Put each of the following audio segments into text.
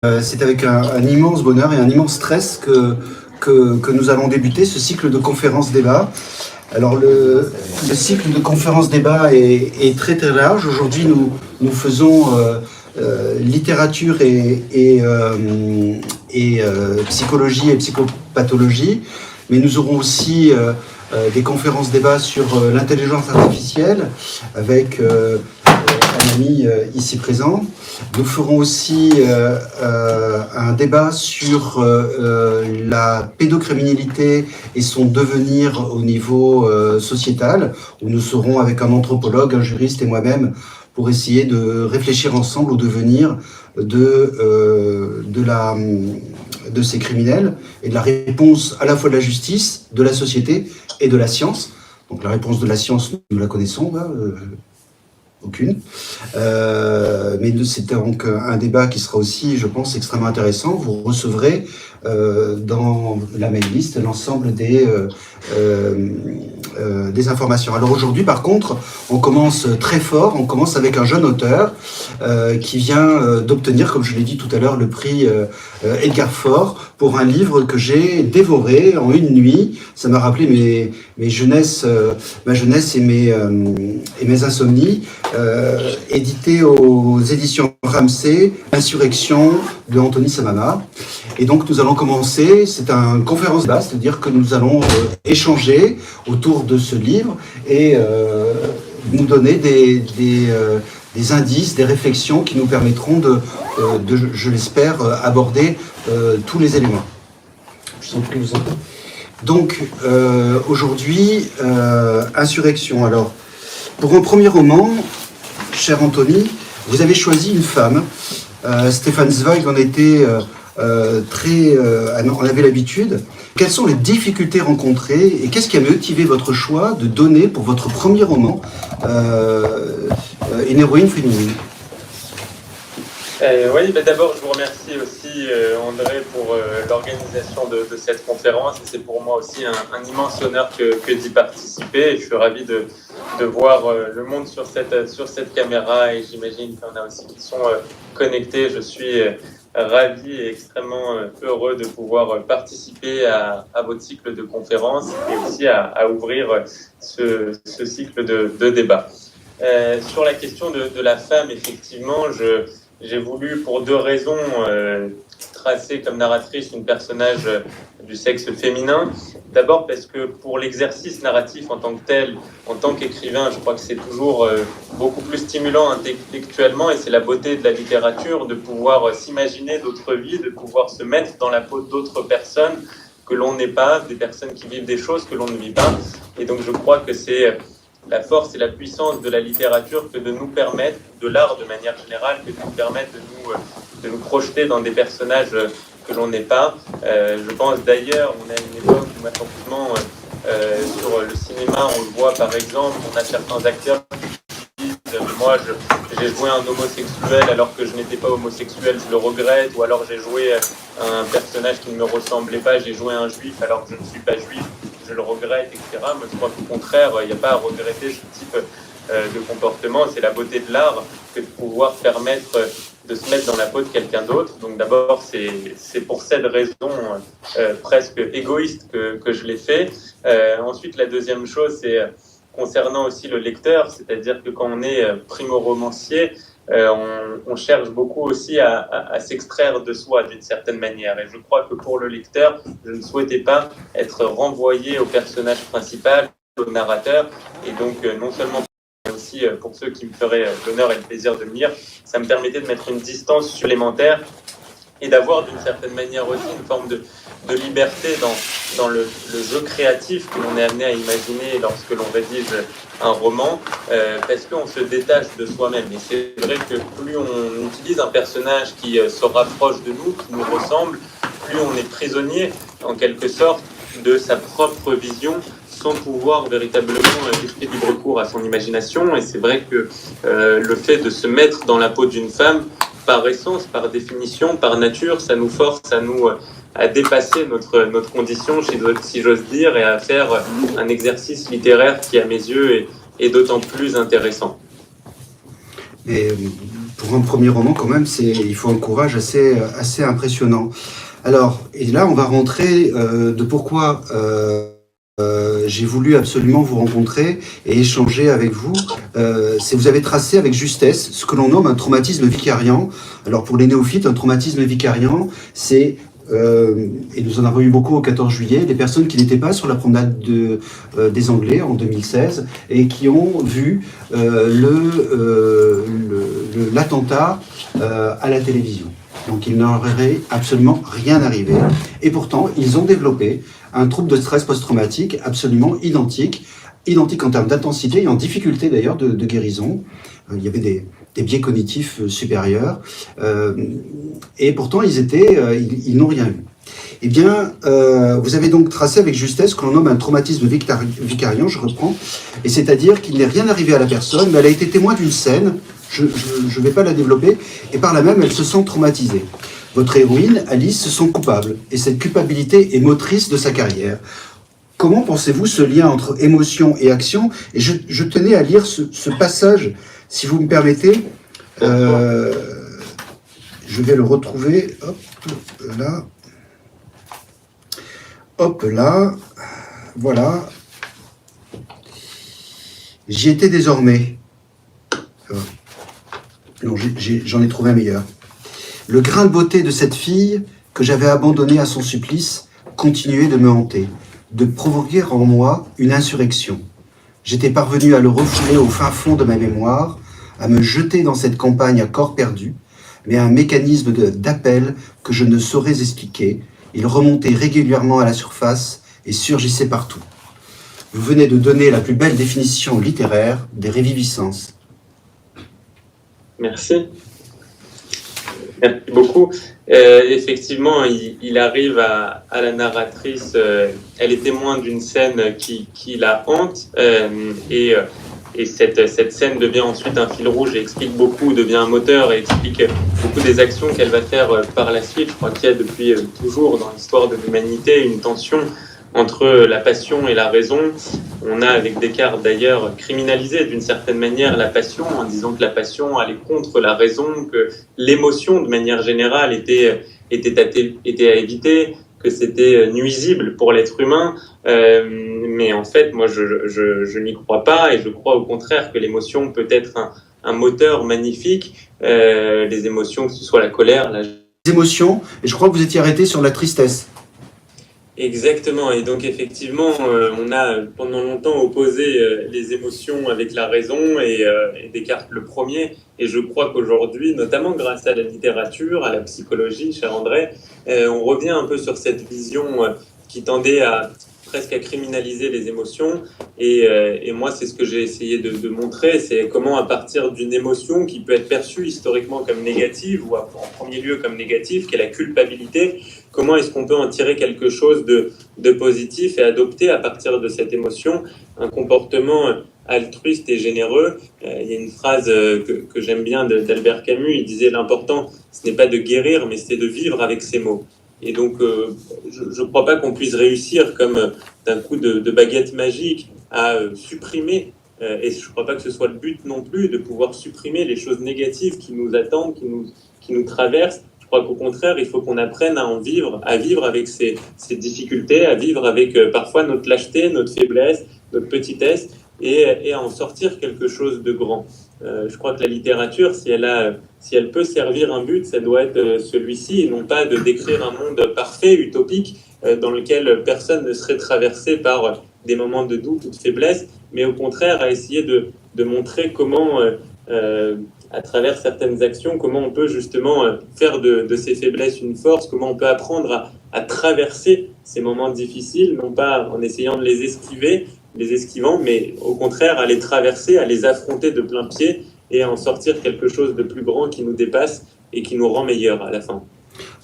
C'est avec un immense bonheur et un immense stress que nous allons débuter ce cycle de conférences-débats. Alors le cycle de conférences-débats est très très large. Aujourd'hui, nous faisons littérature et psychologie et psychopathologie, mais nous aurons aussi des conférences-débats sur l'intelligence artificielle avec un ami ici présent. Nous ferons aussi un débat sur la pédocriminalité et son devenir au niveau sociétal, où nous serons avec un anthropologue, un juriste et moi-même pour essayer de réfléchir ensemble au devenir de ces criminels et de la réponse à la fois de la justice, de la société et de la science. Donc la réponse de la science, nous la connaissons, là, aucune. Mais c'est donc un débat qui sera aussi, je pense, extrêmement intéressant. Vous recevrez dans la mail list l'ensemble des informations. Alors aujourd'hui, par contre, on commence très fort. On commence avec un jeune auteur qui vient d'obtenir, comme je l'ai dit tout à l'heure, le prix Edgar Faure pour un livre que j'ai dévoré en une nuit. Ça m'a rappelé ma jeunesse et mes insomnies. Édité aux éditions Ramsay, Insurrection de Anthony Samama. Et donc nous allons commencer, c'est un conférence débat, c'est-à-dire que nous allons échanger autour de ce livre et nous donner des indices, des réflexions qui nous permettront de je l'espère, aborder tous les éléments. Je sens que vous entendez. Donc aujourd'hui, Insurrection. Alors, pour un premier roman, cher Anthony, vous avez choisi une femme. Stefan Zweig en était en avait l'habitude. Quelles sont les difficultés rencontrées et qu'est-ce qui a motivé votre choix de donner pour votre premier roman une héroïne féminine? Oui, d'abord je vous remercie aussi André pour l'organisation de cette conférence. C'est pour moi aussi un immense honneur que d'y participer. Et je suis ravi de voir le monde sur cette caméra et j'imagine qu'il y en a aussi qui sont connectés. Je suis ravi et extrêmement heureux de pouvoir participer à votre cycle de conférences et aussi à ouvrir ce cycle de débat. Sur la question de la femme, effectivement, j'ai voulu, pour deux raisons, tracer comme narratrice une personnage du sexe féminin. D'abord parce que pour l'exercice narratif en tant que tel, en tant qu'écrivain, je crois que c'est toujours beaucoup plus stimulant intellectuellement et c'est la beauté de la littérature de pouvoir s'imaginer d'autres vies, de pouvoir se mettre dans la peau d'autres personnes que l'on n'est pas, des personnes qui vivent des choses que l'on ne vit pas. Et donc je crois que c'est la force et la puissance de la littérature que de nous permettre, de l'art de manière générale, que de nous permettre de nous projeter dans des personnages que l'on n'est pas. Je pense d'ailleurs, on a une époque où malheureusement sur le cinéma, on le voit par exemple, on a certains acteurs qui disent moi j'ai joué un homosexuel alors que je n'étais pas homosexuel, je le regrette, ou alors j'ai joué un personnage qui ne me ressemblait pas, j'ai joué un juif alors que je ne suis pas juif, je le regrette, etc. Moi, je crois qu'au contraire, il n'y a pas à regretter ce type de comportement. C'est la beauté de l'art que de pouvoir permettre de se mettre dans la peau de quelqu'un d'autre. Donc d'abord, c'est pour cette raison presque égoïste que je l'ai fait. Ensuite, la deuxième chose, c'est concernant aussi le lecteur, c'est-à-dire que quand on est primo-romancier, on cherche beaucoup aussi à s'extraire de soi d'une certaine manière. Et je crois que pour le lecteur, je ne souhaitais pas être renvoyé au personnage principal, au narrateur. Et donc, non seulement mais aussi pour ceux qui me feraient l'honneur et le plaisir de me lire, ça me permettait de mettre une distance supplémentaire et d'avoir d'une certaine manière aussi une forme de liberté dans le jeu créatif que l'on est amené à imaginer lorsque l'on rédige un roman, parce qu'on se détache de soi-même. Et c'est vrai que plus on utilise un personnage qui se rapproche de nous, qui nous ressemble, plus on est prisonnier, en quelque sorte, de sa propre vision, sans pouvoir véritablement laisser libre cours à son imagination. Et c'est vrai que le fait de se mettre dans la peau d'une femme, par essence, par définition, par nature, ça nous force à dépasser notre condition, si j'ose dire, et à faire un exercice littéraire qui, à mes yeux, est d'autant plus intéressant. Et pour pour un premier roman, quand même, il faut un courage assez impressionnant. Alors, et là, on va rentrer de pourquoi j'ai voulu absolument vous rencontrer et échanger avec vous. Vous avez tracé avec justesse ce que l'on nomme un traumatisme vicariant. Alors, pour les néophytes, un traumatisme vicariant, c'est et nous en avons eu beaucoup au 14 juillet, des personnes qui n'étaient pas sur la promenade des Anglais en 2016 et qui ont vu l'attentat à la télévision. Donc il n'en aurait absolument rien arrivé. Et pourtant, ils ont développé un trouble de stress post-traumatique absolument identique en termes d'intensité et en difficulté d'ailleurs de guérison. Il y avait des biais cognitifs supérieurs. Et pourtant, ils n'ont rien eu. Eh bien, vous avez donc tracé avec justesse ce que l'on nomme un traumatisme vicariant, je reprends, et c'est-à-dire qu'il n'est rien arrivé à la personne, mais elle a été témoin d'une scène, je ne vais pas la développer, et par là même, elle se sent traumatisée. Votre héroïne, Alice, se sent coupable, et cette culpabilité est motrice de sa carrière. Comment pensez-vous ce lien entre émotion et action? Et je tenais à lire ce passage, si vous me permettez. Je vais le retrouver. Hop, là. Hop, là. Voilà. J'y étais désormais. Non, j'en ai trouvé un meilleur. Le grain de beauté de cette fille que j'avais abandonnée à son supplice continuait de me hanter, de provoquer en moi une insurrection. J'étais parvenu à le refouler au fin fond de ma mémoire, à me jeter dans cette campagne à corps perdu, mais un mécanisme d'appel que je ne saurais expliquer. Il remontait régulièrement à la surface et surgissait partout. Vous venez de donner la plus belle définition littéraire des réviviscences. Merci. Merci beaucoup. Effectivement, il arrive à la narratrice, elle est témoin d'une scène qui la hante, et cette scène devient ensuite un fil rouge et explique beaucoup, devient un moteur et explique beaucoup des actions qu'elle va faire par la suite. Je crois qu'il y a depuis toujours dans l'histoire de l'humanité une tension entre la passion et la raison. On a avec Descartes d'ailleurs criminalisé d'une certaine manière la passion en disant que la passion allait contre la raison, que l'émotion de manière générale était à éviter, que c'était nuisible pour l'être humain. Mais en fait, moi, je n'y crois pas et je crois au contraire que l'émotion peut être un moteur magnifique. Les émotions, que ce soit la colère, Les émotions, et je crois que vous étiez arrêté sur la tristesse. Exactement, et donc effectivement, on a pendant longtemps opposé les émotions avec la raison et Descartes le premier, et je crois qu'aujourd'hui, notamment grâce à la littérature, à la psychologie, cher André, on revient un peu sur cette vision qui tendait presque à criminaliser les émotions, et moi c'est ce que j'ai essayé de montrer, c'est comment à partir d'une émotion qui peut être perçue historiquement comme négative, ou en premier lieu comme négative, qui est la culpabilité, comment est-ce qu'on peut en tirer quelque chose de positif et adopter à partir de cette émotion un comportement altruiste et généreux. Il y a une phrase que j'aime bien d'Albert Camus, il disait l'important ce n'est pas de guérir mais c'est de vivre avec ses mots. Et donc je ne crois pas qu'on puisse réussir comme d'un coup de baguette magique à supprimer, et je ne crois pas que ce soit le but non plus, de pouvoir supprimer les choses négatives qui nous attendent, qui nous traversent. Je crois qu'au contraire, il faut qu'on apprenne à vivre avec ces difficultés, à vivre avec parfois notre lâcheté, notre faiblesse, notre petitesse, et à en sortir quelque chose de grand. Je crois que la littérature, si elle peut servir un but, ça doit être celui-ci, et non pas de décrire un monde parfait, utopique, dans lequel personne ne serait traversé par des moments de doute ou de faiblesse, mais au contraire à essayer de montrer comment, à travers certaines actions, comment on peut justement faire de ces faiblesses une force, comment on peut apprendre à traverser ces moments difficiles, non pas en essayant de les esquivant, mais au contraire à les traverser, à les affronter de plein pied et à en sortir quelque chose de plus grand qui nous dépasse et qui nous rend meilleurs à la fin.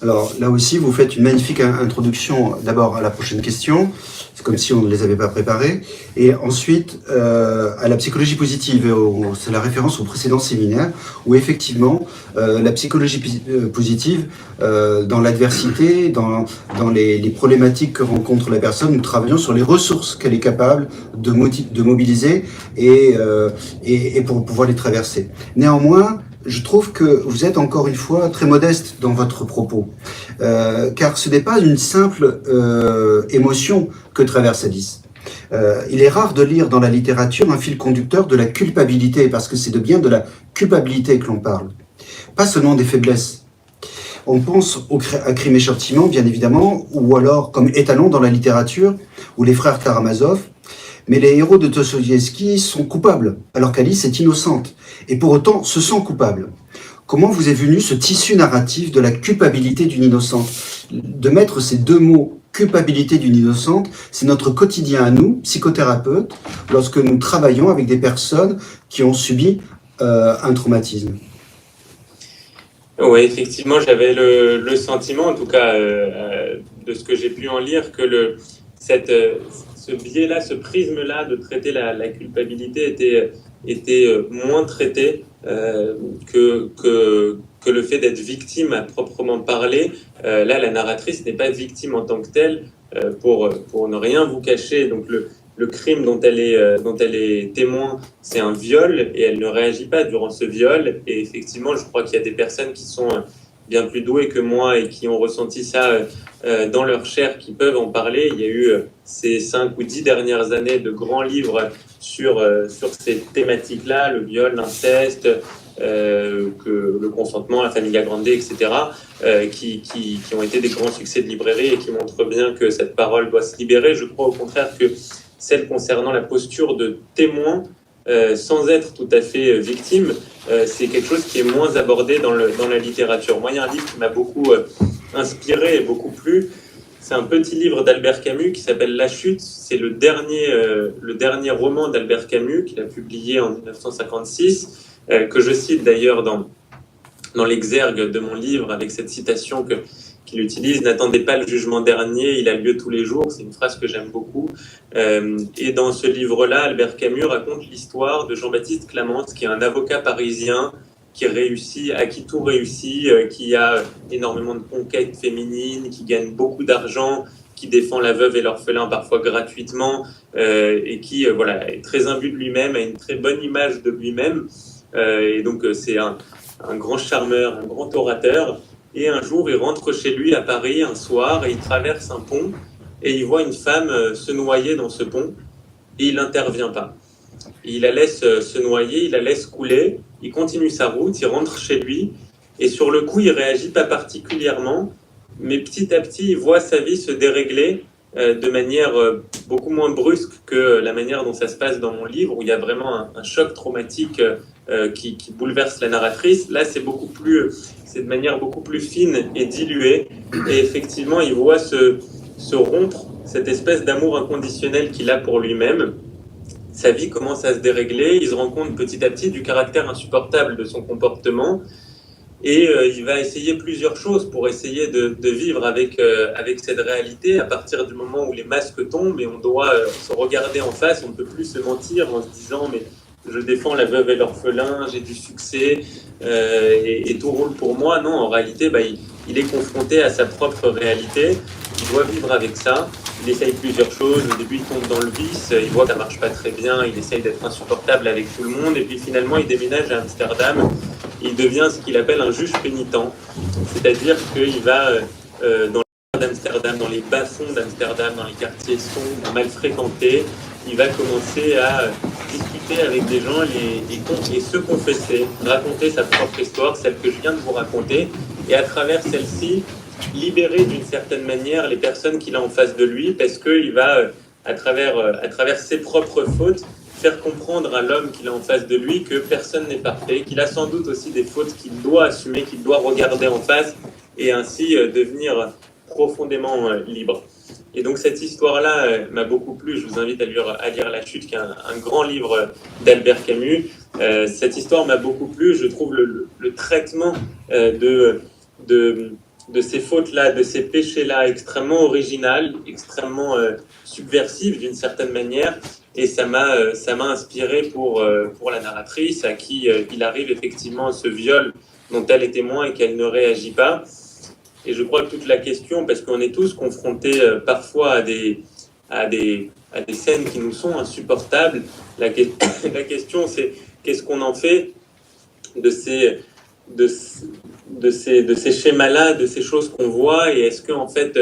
Alors là aussi, vous faites une magnifique introduction d'abord à la prochaine question, c'est comme si on ne les avait pas préparées, et ensuite à la psychologie positive, c'est la référence au précédent séminaire, où effectivement la psychologie positive, dans l'adversité, dans les problématiques que rencontre la personne, nous travaillons sur les ressources qu'elle est capable de mobiliser et pour pouvoir les traverser. Néanmoins, je trouve que vous êtes encore une fois très modeste dans votre propos, car ce n'est pas une simple émotion que traverse Alice. Il est rare de lire dans la littérature un fil conducteur de la culpabilité, parce que c'est bien de la culpabilité que l'on parle, pas seulement des faiblesses. On pense à Crime et Châtiment, bien évidemment, ou alors comme étalon dans la littérature, ou les frères Karamazov, mais les héros de Dostoïevski sont coupables, alors qu'Alice est innocente, et pour autant se sent coupable. Comment vous est venu ce tissu narratif de la culpabilité d'une innocente? De mettre ces deux mots, culpabilité d'une innocente, c'est notre quotidien à nous, psychothérapeutes, lorsque nous travaillons avec des personnes qui ont subi un traumatisme. Oui, effectivement, j'avais le sentiment, en tout cas, de ce que j'ai pu en lire, que ce biais-là, ce prisme-là de traiter la culpabilité était moins traité que le fait d'être victime à proprement parler. Là, la narratrice n'est pas victime en tant que telle, pour ne rien vous cacher. Donc, le crime dont elle est témoin, c'est un viol, et elle ne réagit pas durant ce viol. Et effectivement, je crois qu'il y a des personnes qui sont bien plus douées que moi et qui ont ressenti ça dans leur chair, qui peuvent en parler. Il y a eu ces 5 ou 10 dernières années de grands livres sur ces thématiques-là, le viol, l'inceste, que le consentement, la familia grande, etc., qui ont été des grands succès de librairie et qui montrent bien que cette parole doit se libérer. Je crois au contraire que celle concernant la posture de témoin, sans être tout à fait victime, c'est quelque chose qui est moins abordé dans la littérature. Moi, il y a un livre qui m'a beaucoup inspiré et beaucoup plu. C'est un petit livre d'Albert Camus qui s'appelle La Chute. C'est le dernier roman d'Albert Camus qu'il a publié en 1956, que je cite d'ailleurs dans l'exergue de mon livre, avec cette citation qu'il utilise: « N'attendez pas le jugement dernier, il a lieu tous les jours ». C'est une phrase que j'aime beaucoup. Et dans ce livre-là, Albert Camus raconte l'histoire de Jean-Baptiste Clamence, qui est un avocat parisien à qui tout réussit, qui a énormément de conquêtes féminines, qui gagne beaucoup d'argent, qui défend la veuve et l'orphelin parfois gratuitement, et qui est très imbu de lui-même, a une très bonne image de lui-même. Et donc c'est un grand charmeur, un grand orateur. Et un jour, il rentre chez lui à Paris un soir et il traverse un pont et il voit une femme se noyer dans ce pont et il n'intervient pas. Il la laisse se noyer, il la laisse couler, il continue sa route, il rentre chez lui et sur le coup, il réagit pas particulièrement, mais petit à petit, il voit sa vie se dérégler de manière beaucoup moins brusque que la manière dont ça se passe dans mon livre, où il y a vraiment un choc traumatique qui bouleverse la narratrice. Là, c'est de manière beaucoup plus fine et diluée. Et effectivement, il voit se rompre cette espèce d'amour inconditionnel qu'il a pour lui-même. Sa vie commence à se dérégler. Il se rend compte petit à petit du caractère insupportable de son comportement. Et il va essayer plusieurs choses pour essayer de vivre avec cette réalité à partir du moment où les masques tombent et on doit se regarder en face. On ne peut plus se mentir en se disant « mais je défends la veuve et l'orphelin, j'ai du succès et tout roule pour moi ». Non, en réalité, il est confronté à sa propre réalité. Il doit vivre avec ça. Il essaye plusieurs choses. Au début, il tombe dans le vice. Il voit que ça marche pas très bien. Il essaye d'être insupportable avec tout le monde. Et puis finalement, il déménage à Amsterdam. Il devient ce qu'il appelle un juge pénitent. C'est-à-dire qu'il va dans d'Amsterdam, dans les bas-fonds d'Amsterdam, dans les quartiers sombres, mal fréquentés. Il va commencer à discuter avec des gens et se confesser, raconter sa propre histoire, celle que je viens de vous raconter, et à travers celle-ci, libérer d'une certaine manière les personnes qu'il a en face de lui, parce qu'il va, à travers ses propres fautes, faire comprendre à l'homme qu'il a en face de lui que personne n'est parfait, qu'il a sans doute aussi des fautes qu'il doit assumer, qu'il doit regarder en face, et ainsi devenir profondément libre. Et donc cette histoire-là m'a beaucoup plu. Je vous invite à lire La Chute, qui est un grand livre d'Albert Camus. Cette histoire m'a beaucoup plu. Je trouve le traitement de ces fautes-là, de ces péchés-là, extrêmement original, extrêmement subversif d'une certaine manière. Et ça m'a inspiré pour la narratrice, à qui il arrive effectivement ce viol dont elle est témoin et qu'elle ne réagit pas. Et je crois que toute la question, parce qu'on est tous confrontés parfois à des scènes qui nous sont insupportables, la question c'est qu'est-ce qu'on en fait de ces de, de ces schémas-là, de ces choses qu'on voit, et est-ce qu'en fait,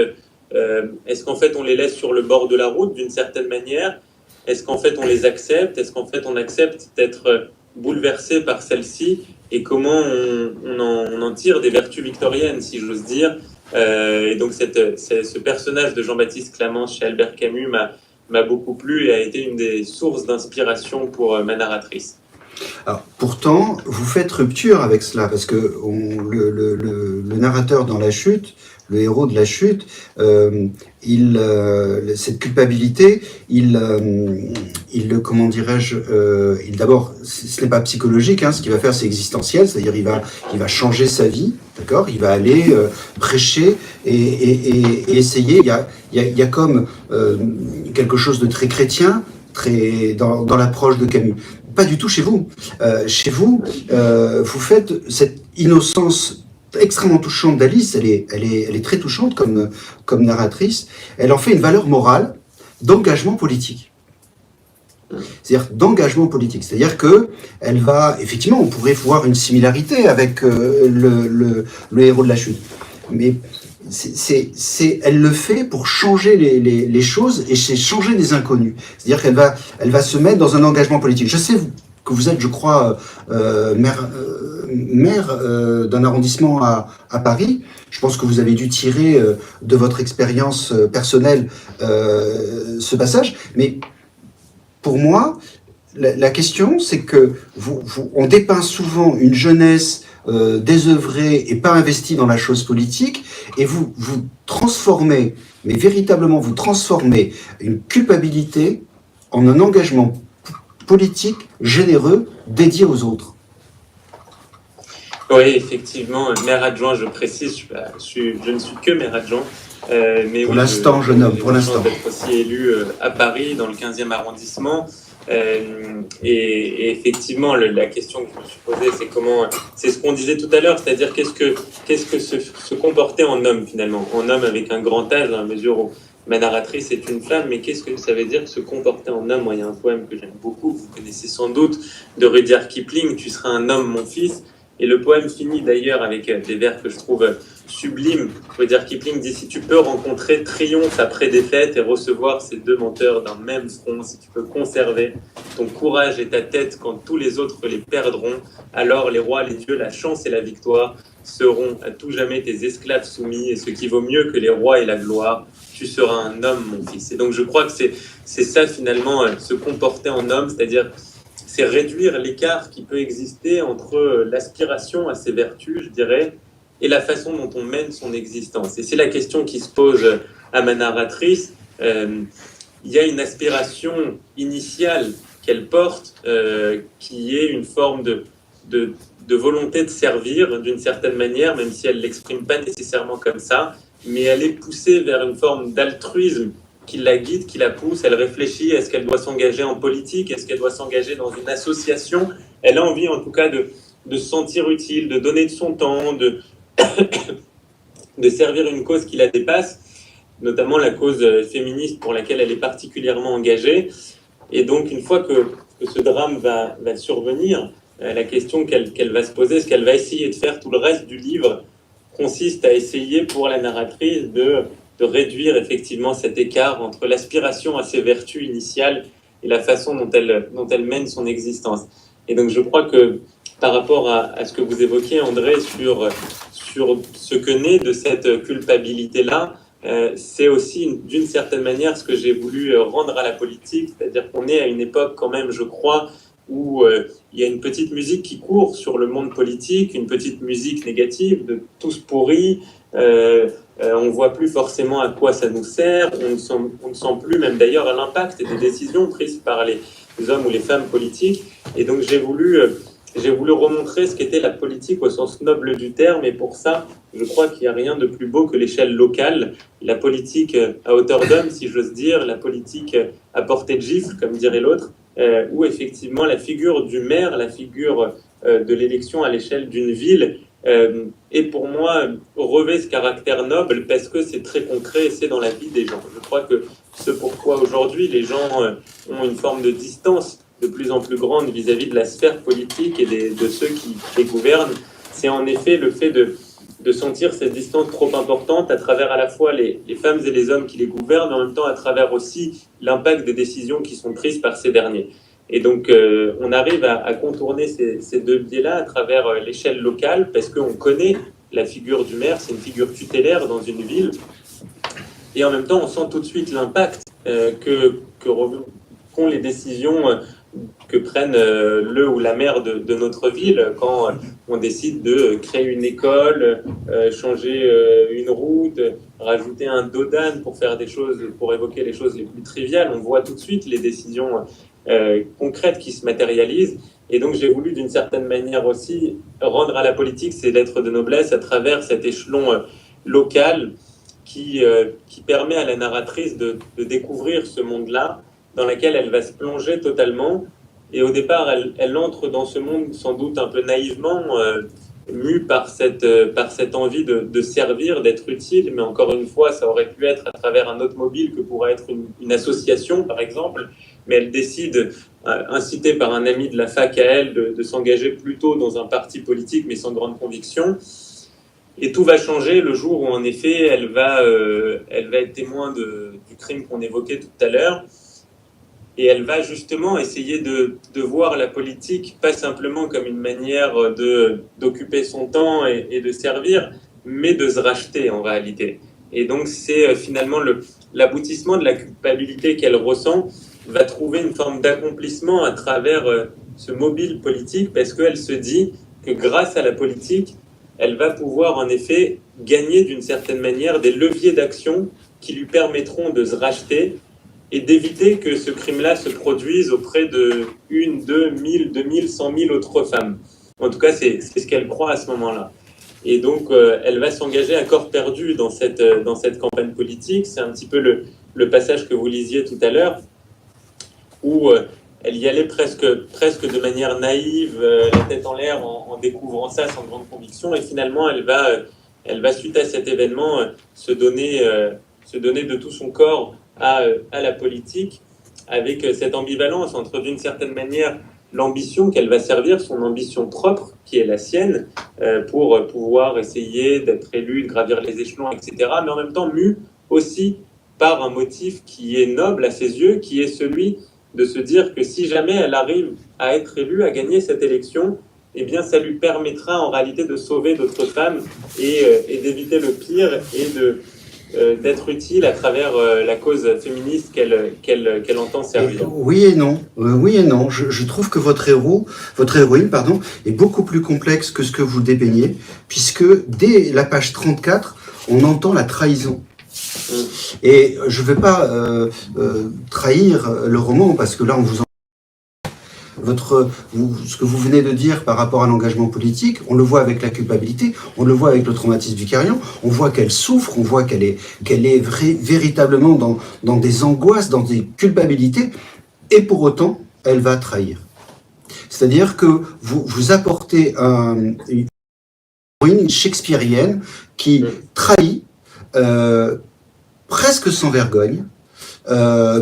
on les laisse sur le bord de la route d'une certaine manière? Est-ce qu'en fait on les accepte? Est-ce qu'en fait on accepte d'être bouleversé par celles-ci? Et comment on en tire des vertus victoriennes, si j'ose dire? Et donc ce personnage de Jean-Baptiste Clamence chez Albert Camus m'a beaucoup plu et a été une des sources d'inspiration pour ma narratrice. Alors, pourtant, vous faites rupture avec cela, parce que le narrateur dans La Chute, le héros de La Chute, cette culpabilité, comment dirais-je, d'abord, ce n'est pas psychologique, hein, ce qu'il va faire, c'est existentiel, c'est-à-dire il va changer sa vie, d'accord, il va aller prêcher et essayer. Il y a comme quelque chose de très chrétien, très dans l'approche de Camus. Pas du tout chez vous. Chez vous, vous faites cette innocence extrêmement touchante d'Alice. Elle est très touchante comme narratrice. Elle en fait une valeur morale d'engagement politique. C'est-à-dire d'engagement politique. C'est-à-dire que elle va, effectivement, on pourrait voir une similarité avec le héros de La Chute. Mais elle le fait pour changer les choses et c'est changer des inconnus. C'est-à-dire qu'elle va se mettre dans un engagement politique. Je sais que vous êtes, je crois, maire d'un arrondissement à Paris. Je pense que vous avez dû tirer de votre expérience personnelle ce passage. Mais pour moi, la question, c'est que on dépeint souvent une jeunesse désœuvrée et pas investie dans la chose politique, et vous transformez, mais véritablement vous transformez une culpabilité en un engagement politique généreux dédié aux autres. Oui, effectivement, maire adjoint, je précise, je ne suis que maire adjoint. Mais pour l'instant, jeune homme, pour l'instant. D'être aussi élu à Paris, dans le 15e arrondissement. Et effectivement, la question que je me suis posée, c'est ce qu'on disait tout à l'heure, c'est-à-dire qu'est-ce que se comporter en homme finalement, en homme avec un grand âge, dans la mesure où ma narratrice est une femme, mais qu'est-ce que ça veut dire se comporter en homme? Moi, il y a un poème que j'aime beaucoup, vous connaissez sans doute, de Rudyard Kipling, Tu seras un homme, mon fils. Et le poème finit d'ailleurs avec des vers que je trouve sublimes. Rudyard Kipling dit: si tu peux rencontrer triomphe après défaite et recevoir ces deux menteurs d'un même front, si tu peux conserver ton courage et ta tête quand tous les autres les perdront, alors les rois, les dieux, la chance et la victoire seront à tout jamais tes esclaves soumis, et ce qui vaut mieux que les rois et la gloire, tu seras un homme, mon fils. Et donc je crois que c'est ça finalement, se comporter en homme, c'est-à-dire c'est réduire l'écart qui peut exister entre l'aspiration à ces vertus, je dirais, et la façon dont on mène son existence. Et c'est la question qui se pose à ma narratrice. Il y a une aspiration initiale qu'elle porte, qui est une forme de volonté de servir d'une certaine manière, même si elle ne l'exprime pas nécessairement comme ça, mais elle est poussée vers une forme d'altruisme qui la guide, qui la pousse. Elle réfléchit, est-ce qu'elle doit s'engager en politique, est-ce qu'elle doit s'engager dans une association? Elle a envie en tout cas de se sentir utile, de donner de son temps, de servir une cause qui la dépasse, notamment la cause féministe pour laquelle elle est particulièrement engagée. Et donc une fois que ce drame va survenir, la question qu'elle va se poser, ce qu'elle va essayer de faire tout le reste du livre, consiste à essayer pour la narratrice de réduire effectivement cet écart entre l'aspiration à ses vertus initiales et la façon dont elle mène son existence. Et donc je crois que par rapport à ce que vous évoquiez, André, sur ce que naît de cette culpabilité-là, c'est aussi d'une certaine manière ce que j'ai voulu rendre à la politique, c'est-à-dire qu'on est à une époque quand même, je crois, où il y a une petite musique qui court sur le monde politique, une petite musique négative de tous pourris. On ne voit plus forcément à quoi ça nous sert, on ne sent plus même d'ailleurs à l'impact des décisions prises par les hommes ou les femmes politiques. Et donc j'ai voulu remontrer ce qu'était la politique au sens noble du terme, et pour ça, je crois qu'il n'y a rien de plus beau que l'échelle locale, la politique à hauteur d'homme, si j'ose dire, la politique à portée de gifle, comme dirait l'autre, où effectivement la figure du maire, la figure de l'élection à l'échelle d'une ville, et pour moi, revêt ce caractère noble parce que c'est très concret et c'est dans la vie des gens. Je crois que ce pourquoi aujourd'hui les gens ont une forme de distance de plus en plus grande vis-à-vis de la sphère politique et de ceux qui les gouvernent, c'est en effet le fait de sentir cette distance trop importante à travers à la fois les femmes et les hommes qui les gouvernent, mais en même temps à travers aussi l'impact des décisions qui sont prises par ces derniers. Et donc, on arrive à contourner ces deux biais-là à travers l'échelle locale, parce qu'on connaît la figure du maire, c'est une figure tutélaire dans une ville, et en même temps, on sent tout de suite l'impact qu'ont les décisions que prennent le ou la maire de notre ville quand on décide de créer une école, changer une route, rajouter un dos d'âne pour faire des choses, pour évoquer les choses les plus triviales. On voit tout de suite les décisions concrètes qui se matérialisent. Et donc j'ai voulu d'une certaine manière aussi rendre à la politique ses lettres de noblesse à travers cet échelon local qui permet à la narratrice de découvrir ce monde-là dans lequel elle va se plonger totalement. Et au départ, elle entre dans ce monde sans doute un peu naïvement, mue par cette envie de servir, d'être utile. Mais encore une fois, ça aurait pu être à travers un autre mobile que pourrait être une association, par exemple. Mais elle décide, incitée par un ami de la fac à elle, de s'engager plutôt dans un parti politique, mais sans grande conviction. Et tout va changer le jour où, en effet, elle va être témoin du crime qu'on évoquait tout à l'heure. Et elle va justement essayer de voir la politique pas simplement comme une manière d'occuper son temps et de servir, mais de se racheter en réalité. Et donc c'est finalement l'aboutissement de la culpabilité qu'elle ressent va trouver une forme d'accomplissement à travers ce mobile politique, parce qu'elle se dit que grâce à la politique, elle va pouvoir en effet gagner d'une certaine manière des leviers d'action qui lui permettront de se racheter et d'éviter que ce crime-là se produise auprès de 1, 2, 1000, 2000, 100 000 autres femmes. En tout cas, c'est ce qu'elle croit à ce moment-là. Et donc, elle va s'engager à corps perdu dans cette campagne politique. C'est un petit peu le passage que vous lisiez tout à l'heure, où elle y allait presque de manière naïve, la tête en l'air, en découvrant ça sans grande conviction. Et finalement, elle va suite à cet événement, se donner de tout son corps à la politique, avec cette ambivalence entre, d'une certaine manière, l'ambition qu'elle va servir, son ambition propre, qui est la sienne, pour pouvoir essayer d'être élue, de gravir les échelons, etc., mais en même temps mue aussi par un motif qui est noble à ses yeux, qui est celui de se dire que si jamais elle arrive à être élue, à gagner cette élection, eh bien ça lui permettra en réalité de sauver d'autres femmes et d'éviter le pire et d'être utile à travers la cause féministe qu'elle entend servir. Oui et non. Oui et non. Je trouve que votre héroïne, est beaucoup plus complexe que ce que vous dépeignez, puisque dès la page 34, on entend la trahison. Et je ne vais pas trahir le roman, parce que là, on vous ce que vous venez de dire par rapport à l'engagement politique, on le voit avec la culpabilité, on le voit avec le traumatisme vicariant, on voit qu'elle souffre, on voit qu'elle est véritablement dans des angoisses, dans des culpabilités, et pour autant, elle va trahir. C'est-à-dire que vous apportez une héroïne shakespearienne qui trahit presque sans vergogne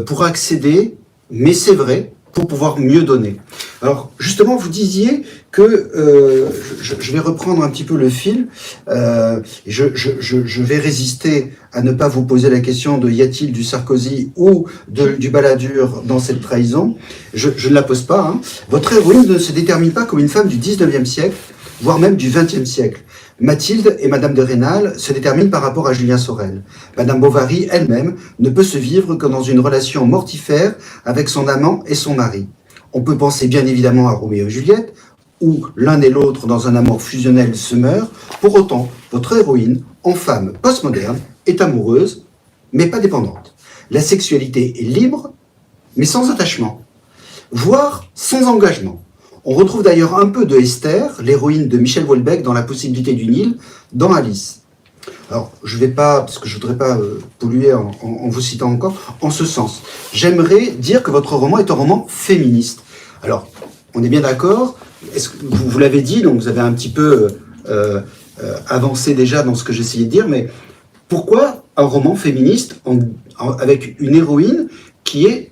pour accéder, mais c'est vrai, pour pouvoir mieux donner. Alors, justement, vous disiez que, je vais reprendre un petit peu le fil, je vais résister à ne pas vous poser la question de y a-t-il du Sarkozy ou du Balladur dans cette trahison. Je ne la pose pas. Hein. Votre héroïne ne se détermine pas comme une femme du 19e siècle, voire même du 20e siècle. Mathilde et Madame de Rênal se déterminent par rapport à Julien Sorel. Madame Bovary elle-même ne peut se vivre que dans une relation mortifère avec son amant et son mari. On peut penser bien évidemment à Roméo et Juliette, où l'un et l'autre dans un amour fusionnel se meurent. Pour autant, votre héroïne, en femme postmoderne, est amoureuse, mais pas dépendante. La sexualité est libre, mais sans attachement, voire sans engagement. On retrouve d'ailleurs un peu de Esther, l'héroïne de Michel Houellebecq dans La possibilité du Nil, dans Alice. Alors, je ne vais pas, parce que je ne voudrais pas polluer en vous citant encore, en ce sens. J'aimerais dire que votre roman est un roman féministe. Alors, on est bien d'accord, vous l'avez dit, donc vous avez un petit peu avancé déjà dans ce que j'essayais de dire, mais pourquoi un roman féministe avec une héroïne qui est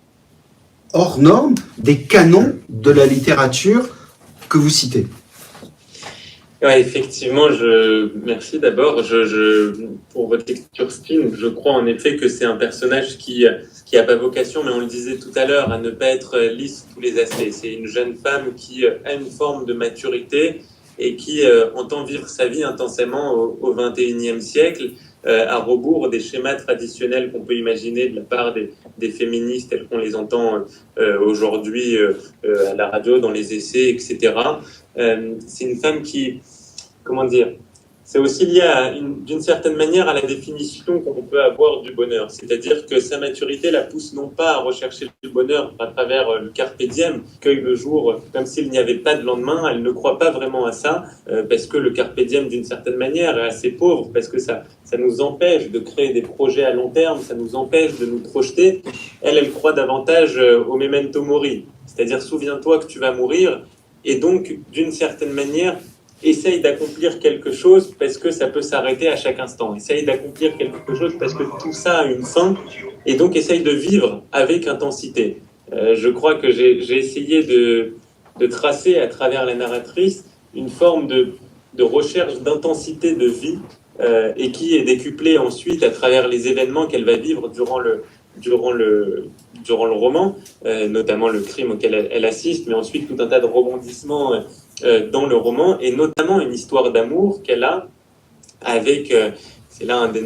hors norme des canons de la littérature que vous citez? Ouais, effectivement, merci d'abord. Pour votre lecture spin, je crois en effet que c'est un personnage qui a pas vocation, mais on le disait tout à l'heure, à ne pas être lisse sous tous les aspects. C'est une jeune femme qui a une forme de maturité et qui entend vivre sa vie intensément au 21e siècle, à rebours des schémas traditionnels qu'on peut imaginer de la part des féministes telles qu'on les entend aujourd'hui à la radio, dans les essais, etc. C'est une femme qui, comment dire, c'est aussi lié d'une certaine manière à la définition qu'on peut avoir du bonheur. C'est-à-dire que sa maturité la pousse non pas à rechercher le bonheur à travers le carpe diem, cueille le jour comme s'il n'y avait pas de lendemain. Elle ne croit pas vraiment à ça, parce que le carpe diem, d'une certaine manière, est assez pauvre, parce que ça nous empêche de créer des projets à long terme, ça nous empêche de nous projeter. Elle croit davantage au memento mori, c'est-à-dire souviens-toi que tu vas mourir, et donc, d'une certaine manière, essaye d'accomplir quelque chose parce que ça peut s'arrêter à chaque instant. Essaye d'accomplir quelque chose parce que tout ça a une fin, et donc essaye de vivre avec intensité. Je crois que j'ai essayé de tracer à travers la narratrice une forme de recherche d'intensité de vie, et qui est décuplée ensuite à travers les événements qu'elle va vivre durant le roman, notamment le crime auquel elle assiste, mais ensuite tout un tas de rebondissements dans le roman, et notamment une histoire d'amour qu'elle a avec, c'est là un des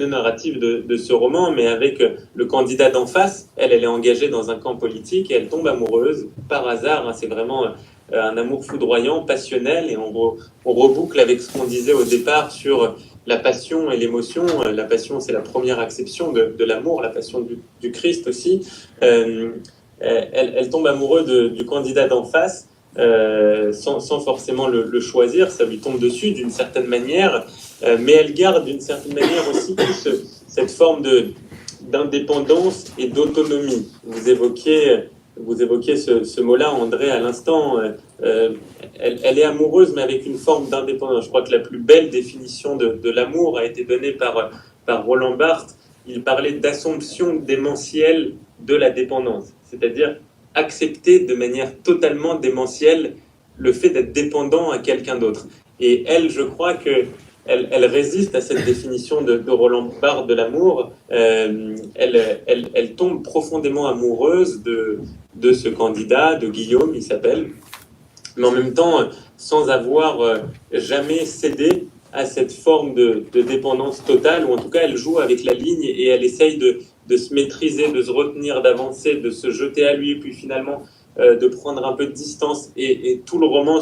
narratifs de ce roman, mais avec le candidat d'en face. Elle est engagée dans un camp politique et elle tombe amoureuse par hasard, hein. C'est vraiment un amour foudroyant, passionnel, et on reboucle avec ce qu'on disait au départ sur la passion et l'émotion. La passion, c'est la première acception de l'amour, la passion du Christ aussi. Elle tombe amoureuse du candidat d'en face, sans forcément le choisir, ça lui tombe dessus d'une certaine manière, mais elle garde d'une certaine manière aussi cette forme d'indépendance et d'autonomie. Vous évoquiez ce mot-là, André, à l'instant. Elle est amoureuse, mais avec une forme d'indépendance. Je crois que la plus belle définition de l'amour a été donnée par Roland Barthes. Il parlait d'assomption démentielle de la dépendance, c'est-à-dire accepter de manière totalement démentielle le fait d'être dépendant à quelqu'un d'autre. Et elle, je crois que elle résiste à cette définition de Roland Barthes de l'amour. Elle tombe profondément amoureuse de ce candidat, de Guillaume, il s'appelle, mais en même temps, sans avoir jamais cédé à cette forme de dépendance totale, ou en tout cas, elle joue avec la ligne et elle essaye de se maîtriser, de se retenir, d'avancer, de se jeter à lui, et puis finalement de prendre un peu de distance. Et tout le roman,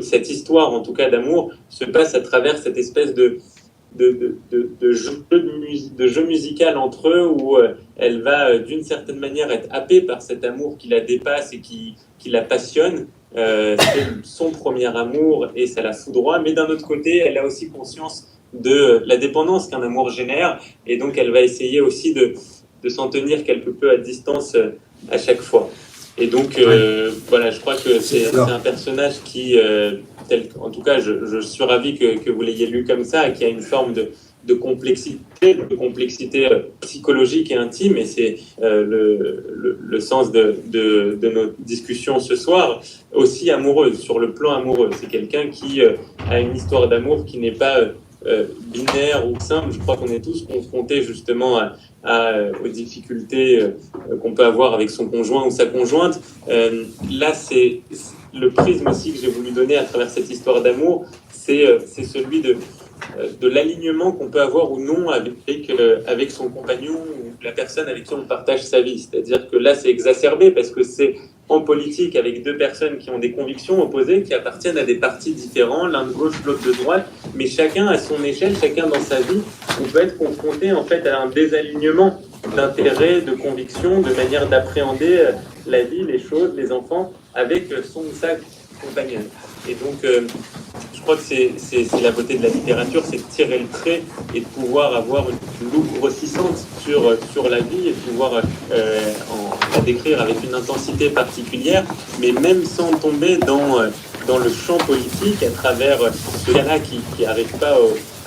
cette histoire en tout cas d'amour, se passe à travers cette espèce de jeu musical entre eux, où elle va d'une certaine manière être happée par cet amour qui la dépasse et qui la passionne. C'est son premier amour et ça la foudroie, mais d'un autre côté, elle a aussi conscience de la dépendance qu'un amour génère, et donc elle va essayer aussi de s'en tenir quelque peu à distance à chaque fois. Et donc, voilà, je crois que c'est un personnage qui, en tout cas, je suis ravi que vous l'ayez lu comme ça, et qui a une forme de complexité psychologique et intime, et c'est le sens de nos discussions ce soir, aussi amoureuse, sur le plan amoureux. C'est quelqu'un qui a une histoire d'amour qui n'est pas binaire ou simple. Je crois qu'on est tous confrontés justement aux difficultés qu'on peut avoir avec son conjoint ou sa conjointe. Là, c'est le prisme aussi que j'ai voulu donner à travers cette histoire d'amour, c'est celui de l'alignement qu'on peut avoir ou non avec son compagnon ou la personne avec qui on partage sa vie. C'est-à-dire que là, c'est exacerbé parce que c'est en politique avec deux personnes qui ont des convictions opposées, qui appartiennent à des partis différents, l'un de gauche, l'autre de droite, mais chacun à son échelle, chacun dans sa vie, on peut être confronté en fait à un désalignement d'intérêts, de convictions, de manière d'appréhender la vie, les choses, les enfants, avec son ou sa compagnonne. Et donc, je crois que c'est la beauté de la littérature, c'est de tirer le trait et de pouvoir avoir une loupe grossissante sur la vie, et de pouvoir la décrire avec une intensité particulière, mais même sans tomber dans le champ politique, à travers ce gars-là qui n'arrive pas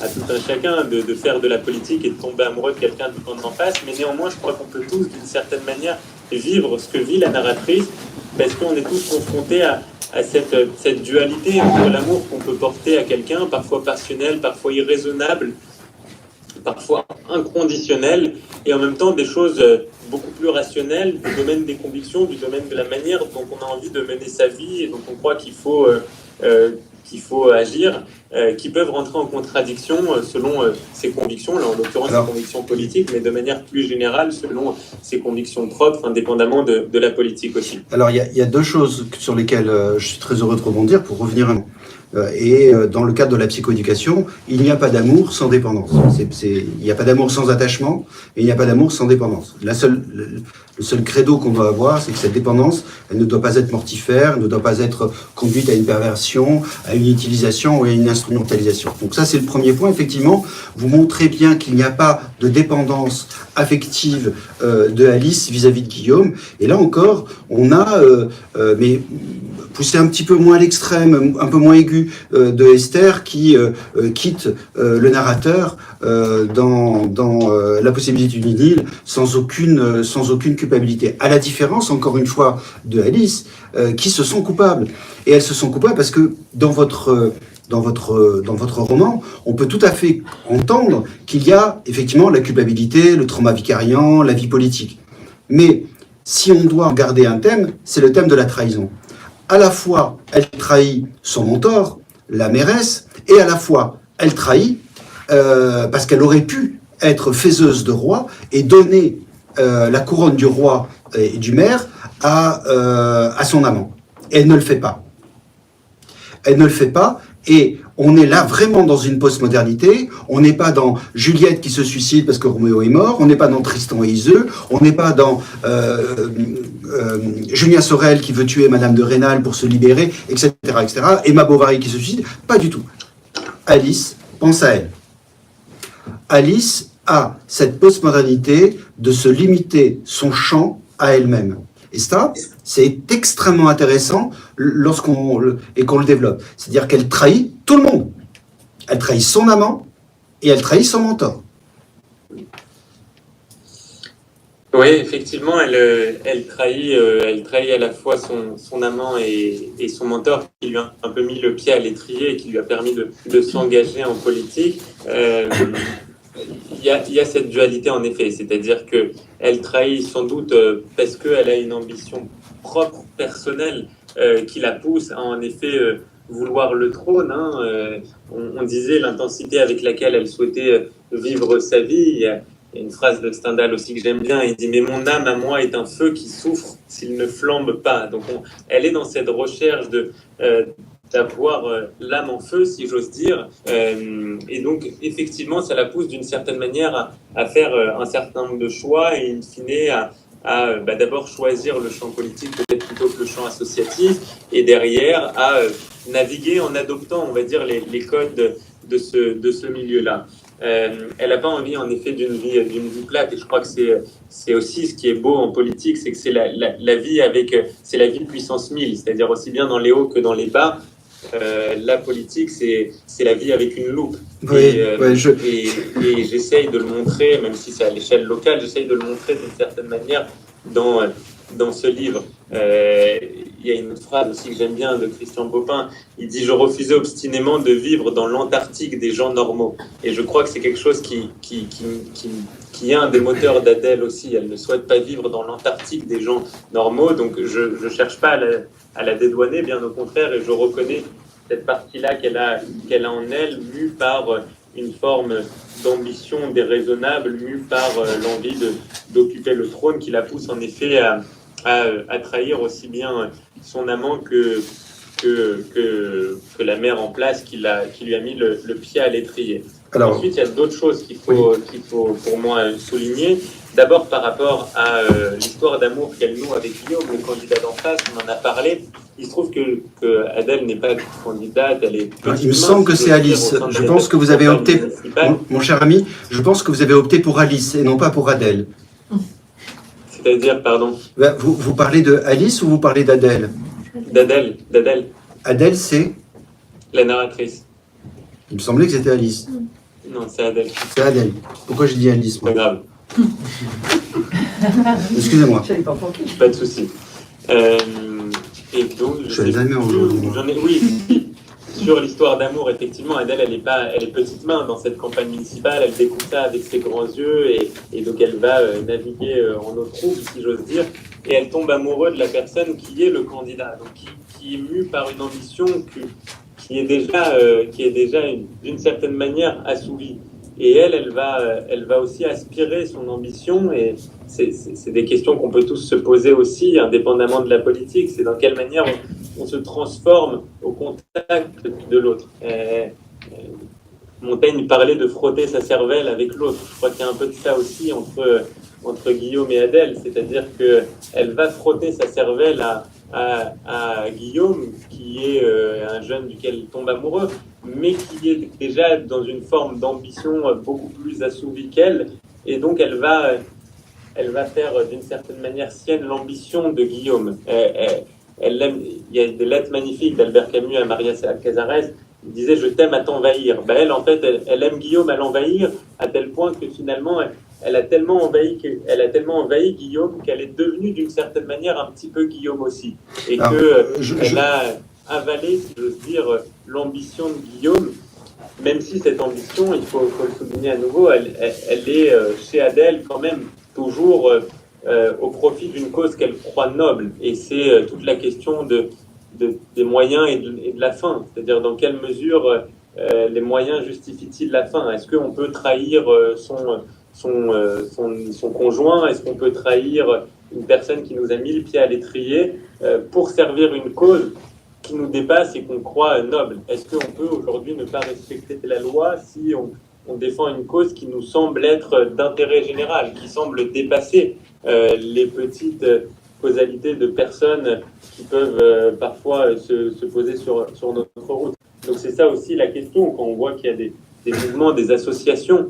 à tout un chacun de faire de la politique et de tomber amoureux de quelqu'un du camp d'en face. Mais néanmoins, je crois qu'on peut tous, d'une certaine manière, vivre ce que vit la narratrice, parce qu'on est tous confrontés à cette dualité entre l'amour qu'on peut porter à quelqu'un, parfois passionnel, parfois irraisonnable, parfois inconditionnel, et en même temps des choses beaucoup plus rationnelles du domaine des convictions, du domaine de la manière dont on a envie de mener sa vie et dont on croit qu'il faut agir, qui peuvent rentrer en contradiction selon ses convictions, là en l'occurrence ses convictions politiques, mais de manière plus générale selon ses convictions propres, indépendamment de la politique aussi. Alors il y a deux choses sur lesquelles je suis très heureux de rebondir pour revenir et dans le cadre de la psychoéducation, il n'y a pas d'amour sans dépendance. Il n'y a pas d'amour sans attachement et il n'y a pas d'amour sans dépendance. Le seul credo qu'on doit avoir, c'est que cette dépendance, elle ne doit pas être mortifère, elle ne doit pas être conduite à une perversion, à une utilisation ou à une instrumentalisation. Donc ça, c'est le premier point. Effectivement, vous montrez bien qu'il n'y a pas de dépendance affective de Alice vis-à-vis de Guillaume. Et là encore, on a, mais poussé un petit peu moins à l'extrême, un peu moins aigu, de Esther qui quitte le narrateur dans la possibilité d'une idylle sans aucune culpabilité. À la différence, encore une fois, de Alice, qui se sent coupables. Et elles se sont coupables parce que dans votre roman, on peut tout à fait entendre qu'il y a effectivement la culpabilité, le trauma vicariant, la vie politique. Mais si on doit garder un thème, c'est le thème de la trahison. À la fois, elle trahit son mentor, la mairesse, et à la fois, elle trahit parce qu'elle aurait pu être faiseuse de roi et donner la couronne du roi et du maire à son amant. Et elle ne le fait pas. Elle ne le fait pas, et on est là vraiment dans une postmodernité. On n'est pas dans Juliette qui se suicide parce que Roméo est mort, on n'est pas dans Tristan et Iseux, on n'est pas dans Julien Sorel qui veut tuer Madame de Rênal pour se libérer, etc., etc. Emma Bovary qui se suicide, pas du tout. Alice pense à elle. Alice a cette postmodernité de se limiter son champ à elle-même. Et ça, c'est extrêmement intéressant qu'on le développe. C'est-à-dire qu'elle trahit tout le monde. Elle trahit son amant et elle trahit son mentor. Oui, effectivement, elle trahit à la fois son amant et son mentor qui lui a un peu mis le pied à l'étrier et qui lui a permis de s'engager en politique. Il y a cette dualité en effet, c'est-à-dire qu'elle trahit sans doute parce qu'elle a une ambition propre, personnelle, qui la pousse à en effet vouloir le trône. On disait l'intensité avec laquelle elle souhaitait vivre sa vie. Il y a une phrase de Stendhal aussi que j'aime bien, il dit « Mais mon âme à moi est un feu qui souffre s'il ne flambe pas ». Donc elle est dans cette recherche d'avoir l'âme en feu, si j'ose dire. Et donc, effectivement, ça la pousse d'une certaine manière à faire un certain nombre de choix et in fine à d'abord choisir le champ politique peut-être plutôt que le champ associatif et derrière à naviguer en adoptant, on va dire, les codes de ce milieu-là. Elle n'a pas envie, en effet, d'une vie plate. Et je crois que c'est aussi ce qui est beau en politique, c'est que c'est la vie c'est la vie puissance 1000, c'est-à-dire aussi bien dans les hauts que dans les bas. La politique, c'est la vie avec une loupe. Oui, et j'essaye de le montrer, même si c'est à l'échelle locale, j'essaye de le montrer d'une certaine manière dans ce livre. Il y a une autre phrase aussi que j'aime bien de Christian Popin. Il dit « Je refusais obstinément de vivre dans l'Antarctique des gens normaux ». Et je crois que c'est quelque chose qui est un des moteurs d'Adèle aussi. Elle ne souhaite pas vivre dans l'Antarctique des gens normaux. Donc je ne cherche pas à la dédouaner, bien au contraire. Et je reconnais cette partie-là qu'elle a en elle, mue par une forme d'ambition déraisonnable, mue par l'envie d'occuper le trône qui la pousse en effet à trahir aussi bien son amant que la mère en place qui lui a mis le pied à l'étrier. Ensuite, il y a d'autres choses qu'il faut pour moi souligner. D'abord, par rapport à l'histoire d'amour qu'elle noue avec Guillaume, le candidat d'en face, on en a parlé. Il se trouve que Adèle n'est pas candidate, elle est... Il me semble que c'est Alice. Je pense que vous avez opté, mon cher ami, je pense que vous avez opté pour Alice et non pas pour Adèle. C'est-à-dire, pardon? Vous parlez de Alice ou vous parlez d'Adèle? D'Adèle. Adèle, c'est? La narratrice. Il me semblait que c'était Alice. Non, c'est Adèle. C'est Adèle. Pourquoi j'ai dit Alice, moi? Pas grave. Excusez-moi. Pas de souci. Et donc, Je les aime aujourd'hui. Oui, sur l'histoire d'amour, effectivement, Adèle, elle est petite main dans cette campagne municipale, elle découvre ça avec ses grands yeux, et donc elle va naviguer en eau trouble, si j'ose dire, et elle tombe amoureuse de la personne qui est le candidat, donc qui est mue par une ambition qui est déjà d'une certaine manière assouvie. Et elle va aussi aspirer son ambition, et c'est des questions qu'on peut tous se poser aussi, indépendamment de la politique. C'est dans quelle manière on se transforme au contact de l'autre. Montaigne parlait de frotter sa cervelle avec l'autre. Je crois qu'il y a un peu de ça aussi entre Guillaume et Adèle, c'est-à-dire qu'elle va frotter sa cervelle à Guillaume, qui est un jeune duquel elle tombe amoureux, mais qui est déjà dans une forme d'ambition beaucoup plus assouvie qu'elle, et donc elle va faire d'une certaine manière sienne l'ambition de Guillaume. Il y a des lettres magnifiques d'Albert Camus à Maria Casares. Il disait « Je t'aime à t'envahir ». Elle, en fait, elle aime Guillaume à l'envahir, à tel point que finalement, elle a tellement envahi Guillaume qu'elle est devenue d'une certaine manière un petit peu Guillaume aussi. Et qu'elle a avalé, si j'ose dire, l'ambition de Guillaume, même si cette ambition, il faut le souligner à nouveau, elle est chez Adèle quand même toujours au profit d'une cause qu'elle croit noble. Et c'est toute la question des moyens et de la fin. C'est-à-dire dans quelle mesure les moyens justifient-ils la fin? Est-ce qu'on peut trahir son conjoint? Est-ce qu'on peut trahir une personne qui nous a mis le pied à l'étrier pour servir une cause qui nous dépasse et qu'on croit noble? Est-ce qu'on peut aujourd'hui ne pas respecter la loi si on défend une cause qui nous semble être d'intérêt général, qui semble dépasser les petites causalités de personnes qui peuvent parfois se poser sur notre route? Donc c'est ça aussi la question, quand on voit qu'il y a des mouvements, des associations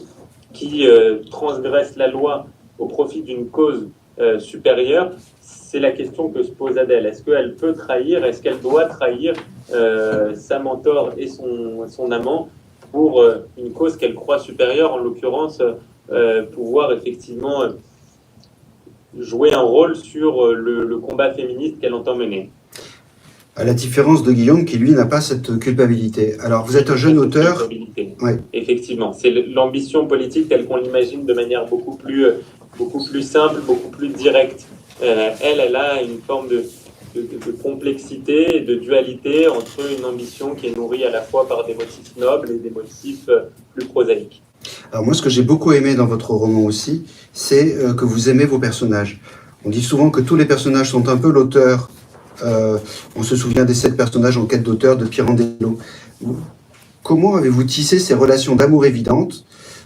qui transgressent la loi au profit d'une cause supérieure. C'est la question que se pose Adèle. Est-ce qu'elle peut trahir, est-ce qu'elle doit trahir sa mentor et son amant pour une cause qu'elle croit supérieure, en l'occurrence pouvoir effectivement jouer un rôle sur le combat féministe qu'elle entend mener? À la différence de Guillaume, qui lui n'a pas cette culpabilité. Alors, vous êtes un jeune auteur. Ouais. Effectivement, c'est l'ambition politique telle qu'on l'imagine de manière beaucoup plus simple, beaucoup plus directe. Elle a une forme de complexité et de dualité entre une ambition qui est nourrie à la fois par des motifs nobles et des motifs plus prosaïques. Alors moi, ce que j'ai beaucoup aimé dans votre roman aussi, c'est que vous aimez vos personnages. On dit souvent que tous les personnages sont un peu l'auteur. On se souvient des 7 personnages en quête d'auteur de Pirandello. Comment avez-vous tissé ces relations d'amour évidentes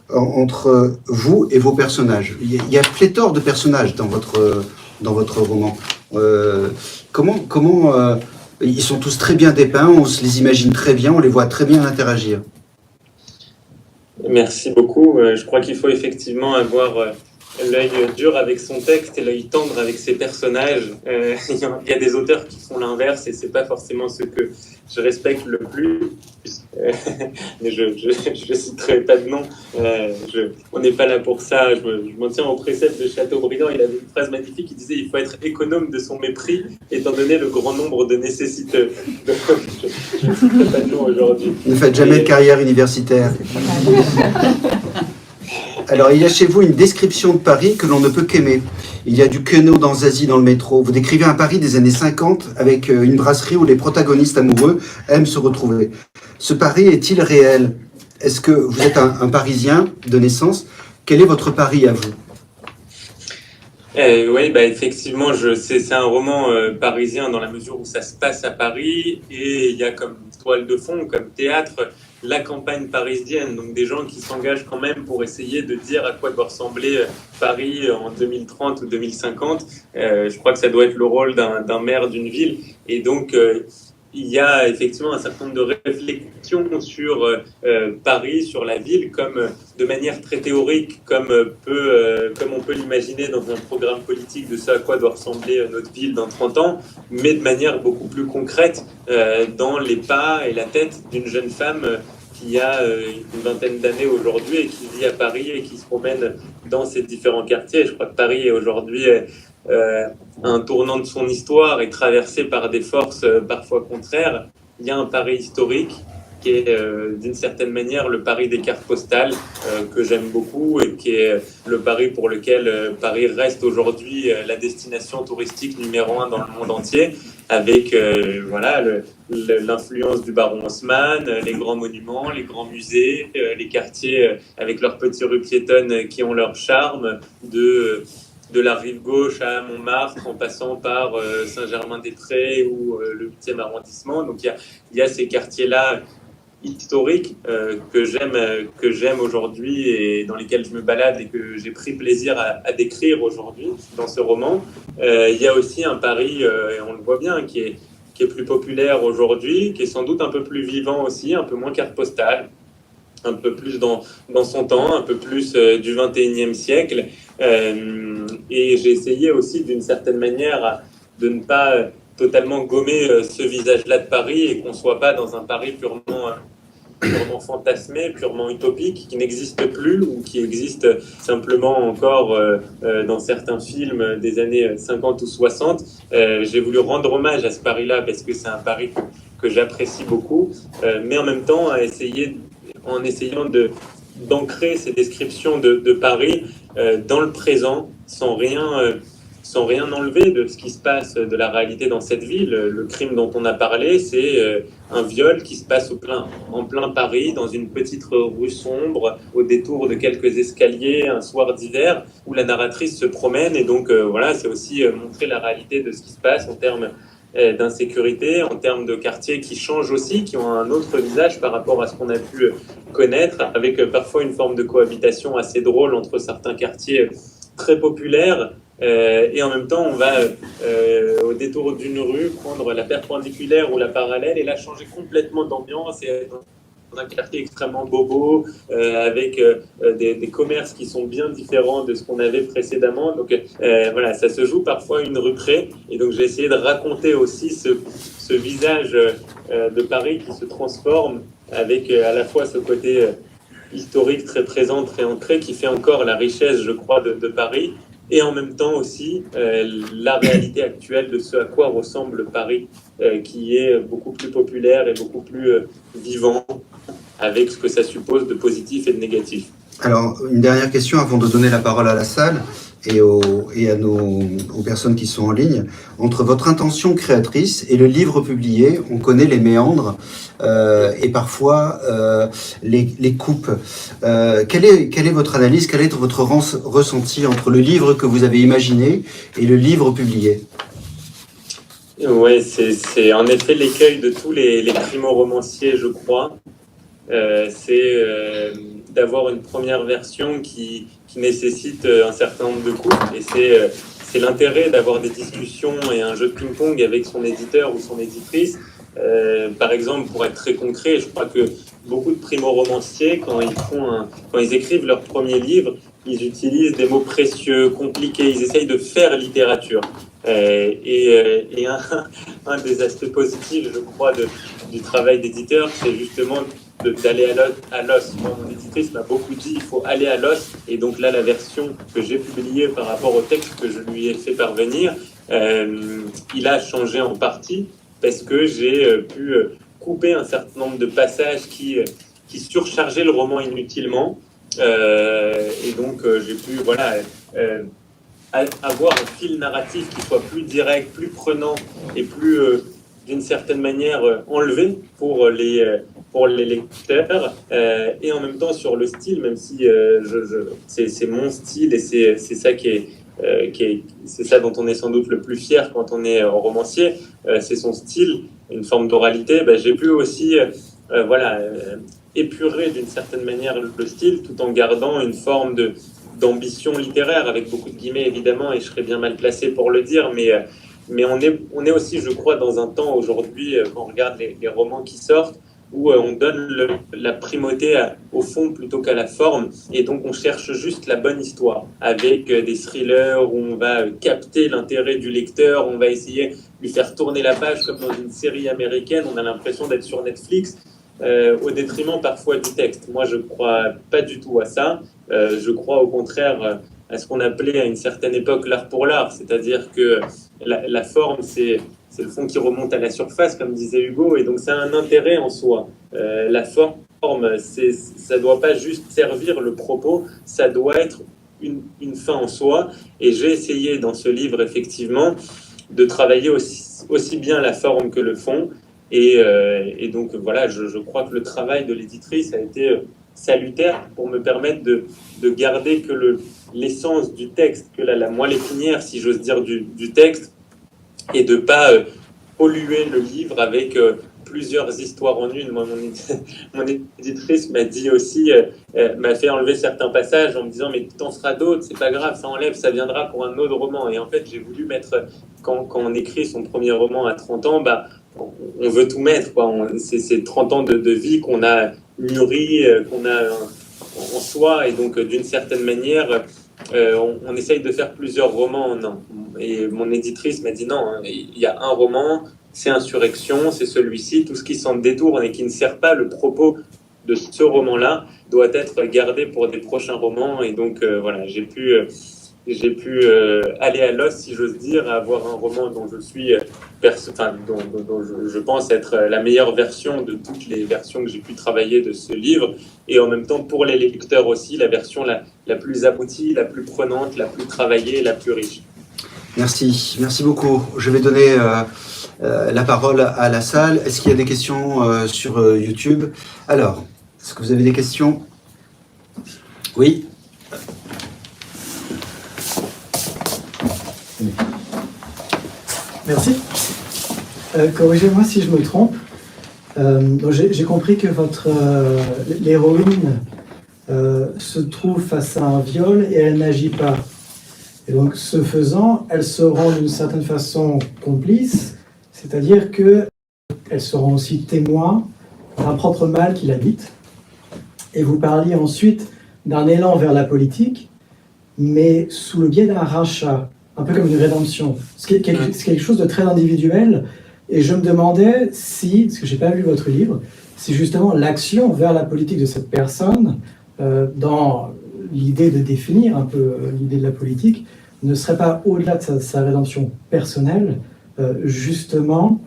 entre vous et vos personnages? Il y a pléthore de personnages dans votre roman. Comment ils sont tous très bien dépeints, on se les imagine très bien, on les voit très bien interagir. Merci beaucoup. Je crois qu'il faut effectivement avoir l'œil dur avec son texte et l'œil tendre avec ses personnages. Il y a des auteurs qui font l'inverse et c'est pas forcément ce que je respecte le plus. Mais je citerai pas de nom. On n'est pas là pour ça. Je m'en tiens au précepte de Chateaubriand. Il avait une phrase magnifique qui disait: il faut être économe de son mépris, étant donné le grand nombre de nécessiteux. Donc, je ne citerai pas de nom aujourd'hui. Ne faites jamais de carrière universitaire. Alors, il y a chez vous une description de Paris que l'on ne peut qu'aimer. Il y a du queneau dans Zazie dans le métro. Vous décrivez un Paris des années 50 avec une brasserie où les protagonistes amoureux aiment se retrouver. Ce Paris est-il réel? Est-ce que vous êtes un Parisien de naissance? Quel est votre Paris à vous? Oui, effectivement, c'est un roman parisien dans la mesure où ça se passe à Paris et il y a comme toile de fond, comme théâtre, la campagne parisienne, donc des gens qui s'engagent quand même pour essayer de dire à quoi doit ressembler Paris en 2030 ou 2050. Je crois que ça doit être le rôle d'un maire d'une ville. Et donc, il y a effectivement un certain nombre de réflexions sur Paris, sur la ville, comme de manière très théorique, comme on peut l'imaginer dans un programme politique de ce à quoi doit ressembler notre ville dans 30 ans, mais de manière beaucoup plus concrète dans les pas et la tête d'une jeune femme qui a une vingtaine d'années aujourd'hui et qui vit à Paris et qui se promène dans ces différents quartiers. Je crois que Paris est aujourd'hui un tournant de son histoire et traversé par des forces parfois contraires, il y a un Paris historique qui est d'une certaine manière le Paris des cartes postales que j'aime beaucoup et qui est le Paris pour lequel Paris reste aujourd'hui la destination touristique numéro 1 dans le monde entier, avec voilà, l'influence du baron Haussmann, les grands monuments, les grands musées, les quartiers avec leurs petites rues piétonnes qui ont leur charme, de la rive gauche à Montmartre, en passant par Saint-Germain-des-Prés ou le 8e arrondissement. Donc il y a ces quartiers-là historiques que j'aime aujourd'hui et dans lesquels je me balade et que j'ai pris plaisir à décrire aujourd'hui dans ce roman. Il y a aussi un Paris, et on le voit bien, qui est plus populaire aujourd'hui, qui est sans doute un peu plus vivant aussi, un peu moins carte postale, un peu plus dans son temps, un peu plus du 21e siècle. Et j'ai essayé aussi d'une certaine manière de ne pas totalement gommer ce visage-là de Paris et qu'on ne soit pas dans un Paris purement fantasmé, purement utopique, qui n'existe plus ou qui existe simplement encore dans certains films des années 50 ou 60. J'ai voulu rendre hommage à ce Paris-là parce que c'est un Paris que j'apprécie beaucoup, mais en même temps en essayant d'ancrer ces descriptions de Paris dans le présent, sans rien enlever de ce qui se passe, de la réalité dans cette ville. Le crime dont on a parlé, c'est un viol qui se passe en plein Paris, dans une petite rue sombre, au détour de quelques escaliers, un soir d'hiver, où la narratrice se promène. Et donc, voilà, c'est aussi montrer la réalité de ce qui se passe en termes d'insécurité, en termes de quartiers qui changent aussi, qui ont un autre visage par rapport à ce qu'on a pu connaître, avec parfois une forme de cohabitation assez drôle entre certains quartiers très populaires, et en même temps on va au détour d'une rue prendre la perpendiculaire ou la parallèle et là changer complètement d'ambiance et être dans un quartier extrêmement bobo, avec des commerces qui sont bien différents de ce qu'on avait précédemment. Donc voilà, ça se joue parfois une rue près. Et donc j'ai essayé de raconter aussi ce visage de Paris qui se transforme avec à la fois ce côté historique très présent, très ancré, qui fait encore la richesse, je crois, de Paris, et en même temps aussi la réalité actuelle de ce à quoi ressemble Paris, qui est beaucoup plus populaire et beaucoup plus vivant, avec ce que ça suppose de positif et de négatif. Alors, une dernière question avant de donner la parole à la salle et aux personnes qui sont en ligne. Entre votre intention créatrice et le livre publié, on connaît les méandres et parfois les coupes. Quelle est votre analyse, quel est votre ressenti entre le livre que vous avez imaginé et le livre publié ? Oui, c'est en effet l'écueil de tous les primo-romanciers, je crois. C'est d'avoir une première version qui nécessite un certain nombre de coupes, et c'est l'intérêt d'avoir des discussions et un jeu de ping-pong avec son éditeur ou son éditrice. Par exemple, pour être très concret, je crois que beaucoup de primo-romanciers, quand ils écrivent leur premier livre, ils utilisent des mots précieux, compliqués, ils essayent de faire littérature. Et un des aspects positifs, je crois, du travail d'éditeur, c'est justement d'aller à l'os. Moi, mon éditrice m'a beaucoup dit il faut aller à l'os, et donc là la version que j'ai publiée par rapport au texte que je lui ai fait parvenir, il a changé en partie parce que j'ai pu couper un certain nombre de passages qui surchargeaient le roman inutilement, et donc j'ai pu avoir un fil narratif qui soit plus direct, plus prenant et plus d'une certaine manière enlevé pour les lecteurs, et en même temps sur le style, même si c'est mon style et c'est ça c'est ça dont on est sans doute le plus fier quand on est romancier, c'est son style, une forme d'oralité. J'ai pu aussi épurer d'une certaine manière le style tout en gardant une forme d'ambition littéraire, avec beaucoup de guillemets évidemment, et je serais bien mal placé pour le dire, mais on est aussi, je crois, dans un temps aujourd'hui, quand on regarde les romans qui sortent, où on donne la primauté au fond plutôt qu'à la forme, et donc on cherche juste la bonne histoire, avec des thrillers où on va capter l'intérêt du lecteur, on va essayer de lui faire tourner la page comme dans une série américaine, on a l'impression d'être sur Netflix, au détriment parfois du texte. Moi, je ne crois pas du tout à ça. Je crois au contraire à ce qu'on appelait à une certaine époque l'art pour l'art, c'est-à-dire que la forme, c'est le fond qui remonte à la surface, comme disait Hugo, et donc ça a un intérêt en soi. La forme, ça ne doit pas juste servir le propos, ça doit être une fin en soi. Et j'ai essayé dans ce livre, effectivement, de travailler aussi bien la forme que le fond. Et donc voilà, je crois que le travail de l'éditrice a été salutaire pour me permettre de garder que l'essence du texte, que la moelle épinière, si j'ose dire, du texte, et de ne pas polluer le livre avec plusieurs histoires en une. Moi, mon éditrice m'a dit aussi, m'a fait enlever certains passages en me disant mais t'en feras d'autres, c'est pas grave, ça enlève, ça viendra pour un autre roman. Et en fait, j'ai voulu mettre, quand on écrit son premier roman à 30 ans, on veut tout mettre, quoi. C'est 30 ans de vie qu'on a mûri, qu'on a en soi, et donc d'une certaine manière, on essaye de faire plusieurs romans en un. Et mon éditrice m'a dit non, il y a un roman, c'est Insurrection, c'est celui-ci, tout ce qui s'en détourne et qui ne sert pas le propos de ce roman-là doit être gardé pour des prochains romans. Et donc voilà, j'ai pu aller à l'os, si j'ose dire, à avoir un roman dont je suis, dont je pense être la meilleure version de toutes les versions que j'ai pu travailler de ce livre, et en même temps pour les lecteurs aussi, la version la plus aboutie, la plus prenante, la plus travaillée, la plus riche. Merci beaucoup. Je vais donner la parole à la salle. Est-ce qu'il y a des questions sur YouTube? Alors, est-ce que vous avez des questions? Oui. Merci. Corrigez-moi si je me trompe. J'ai compris que l'héroïne se trouve face à un viol et elle n'agit pas. Et donc, ce faisant, elle se rend d'une certaine façon complice, c'est-à-dire qu'elle se rend aussi témoin d'un propre mal qui l'habite. Et vous parliez ensuite d'un élan vers la politique, mais sous le biais d'un rachat, un peu comme une rédemption. C'est quelque chose de très individuel. Et je me demandais si, parce que je n'ai pas lu votre livre, si justement l'action vers la politique de cette personne, dans l'idée de définir un peu l'idée de la politique, ne serait pas au-delà de sa rédemption personnelle, justement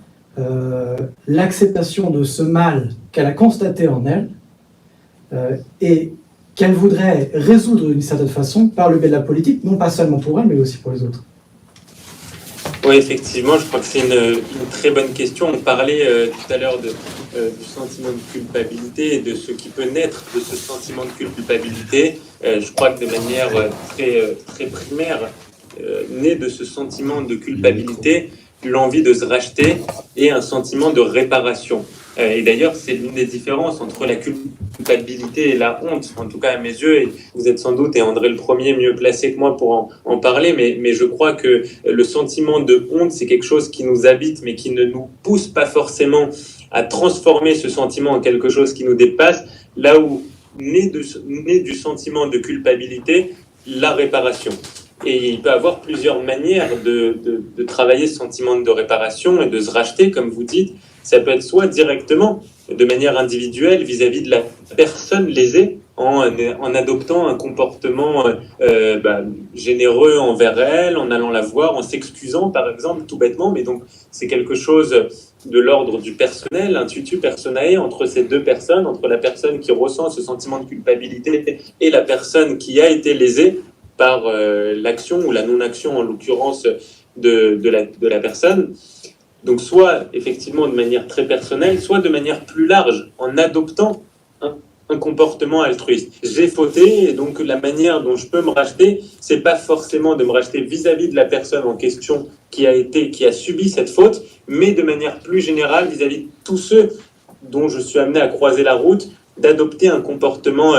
l'acceptation de ce mal qu'elle a constaté en elle et qu'elle voudrait résoudre d'une certaine façon par le biais de la politique, non pas seulement pour elle, mais aussi pour les autres. Oui, effectivement, je crois que c'est une très bonne question. On parlait tout à l'heure du sentiment de culpabilité et de ce qui peut naître de ce sentiment de culpabilité. Je crois que de manière très primaire, naît de ce sentiment de culpabilité l'envie de se racheter et un sentiment de réparation. Et d'ailleurs, c'est l'une des différences entre la culpabilité et la honte, en tout cas à mes yeux, et vous êtes sans doute, et André le premier, mieux placé que moi pour en parler, mais je crois que le sentiment de honte, c'est quelque chose qui nous habite, mais qui ne nous pousse pas forcément à transformer ce sentiment en quelque chose qui nous dépasse, là où naît du sentiment de culpabilité la réparation. Et il peut y avoir plusieurs manières de travailler ce sentiment de réparation et de se racheter, comme vous dites. Ça peut être soit directement, de manière individuelle, vis-à-vis de la personne lésée, en adoptant un comportement généreux envers elle, en allant la voir, en s'excusant, par exemple, tout bêtement. Mais donc, c'est quelque chose de l'ordre du personnel, intuitu personae, entre ces deux personnes, entre la personne qui ressent ce sentiment de culpabilité et la personne qui a été lésée par l'action ou la non-action, en l'occurrence, de la personne. Donc, soit effectivement de manière très personnelle, soit de manière plus large, en adoptant un comportement altruiste. J'ai fauté, et donc la manière dont je peux me racheter, c'est pas forcément de me racheter vis-à-vis de la personne en question qui a subi cette faute, mais de manière plus générale vis-à-vis de tous ceux dont je suis amené à croiser la route, d'adopter un comportement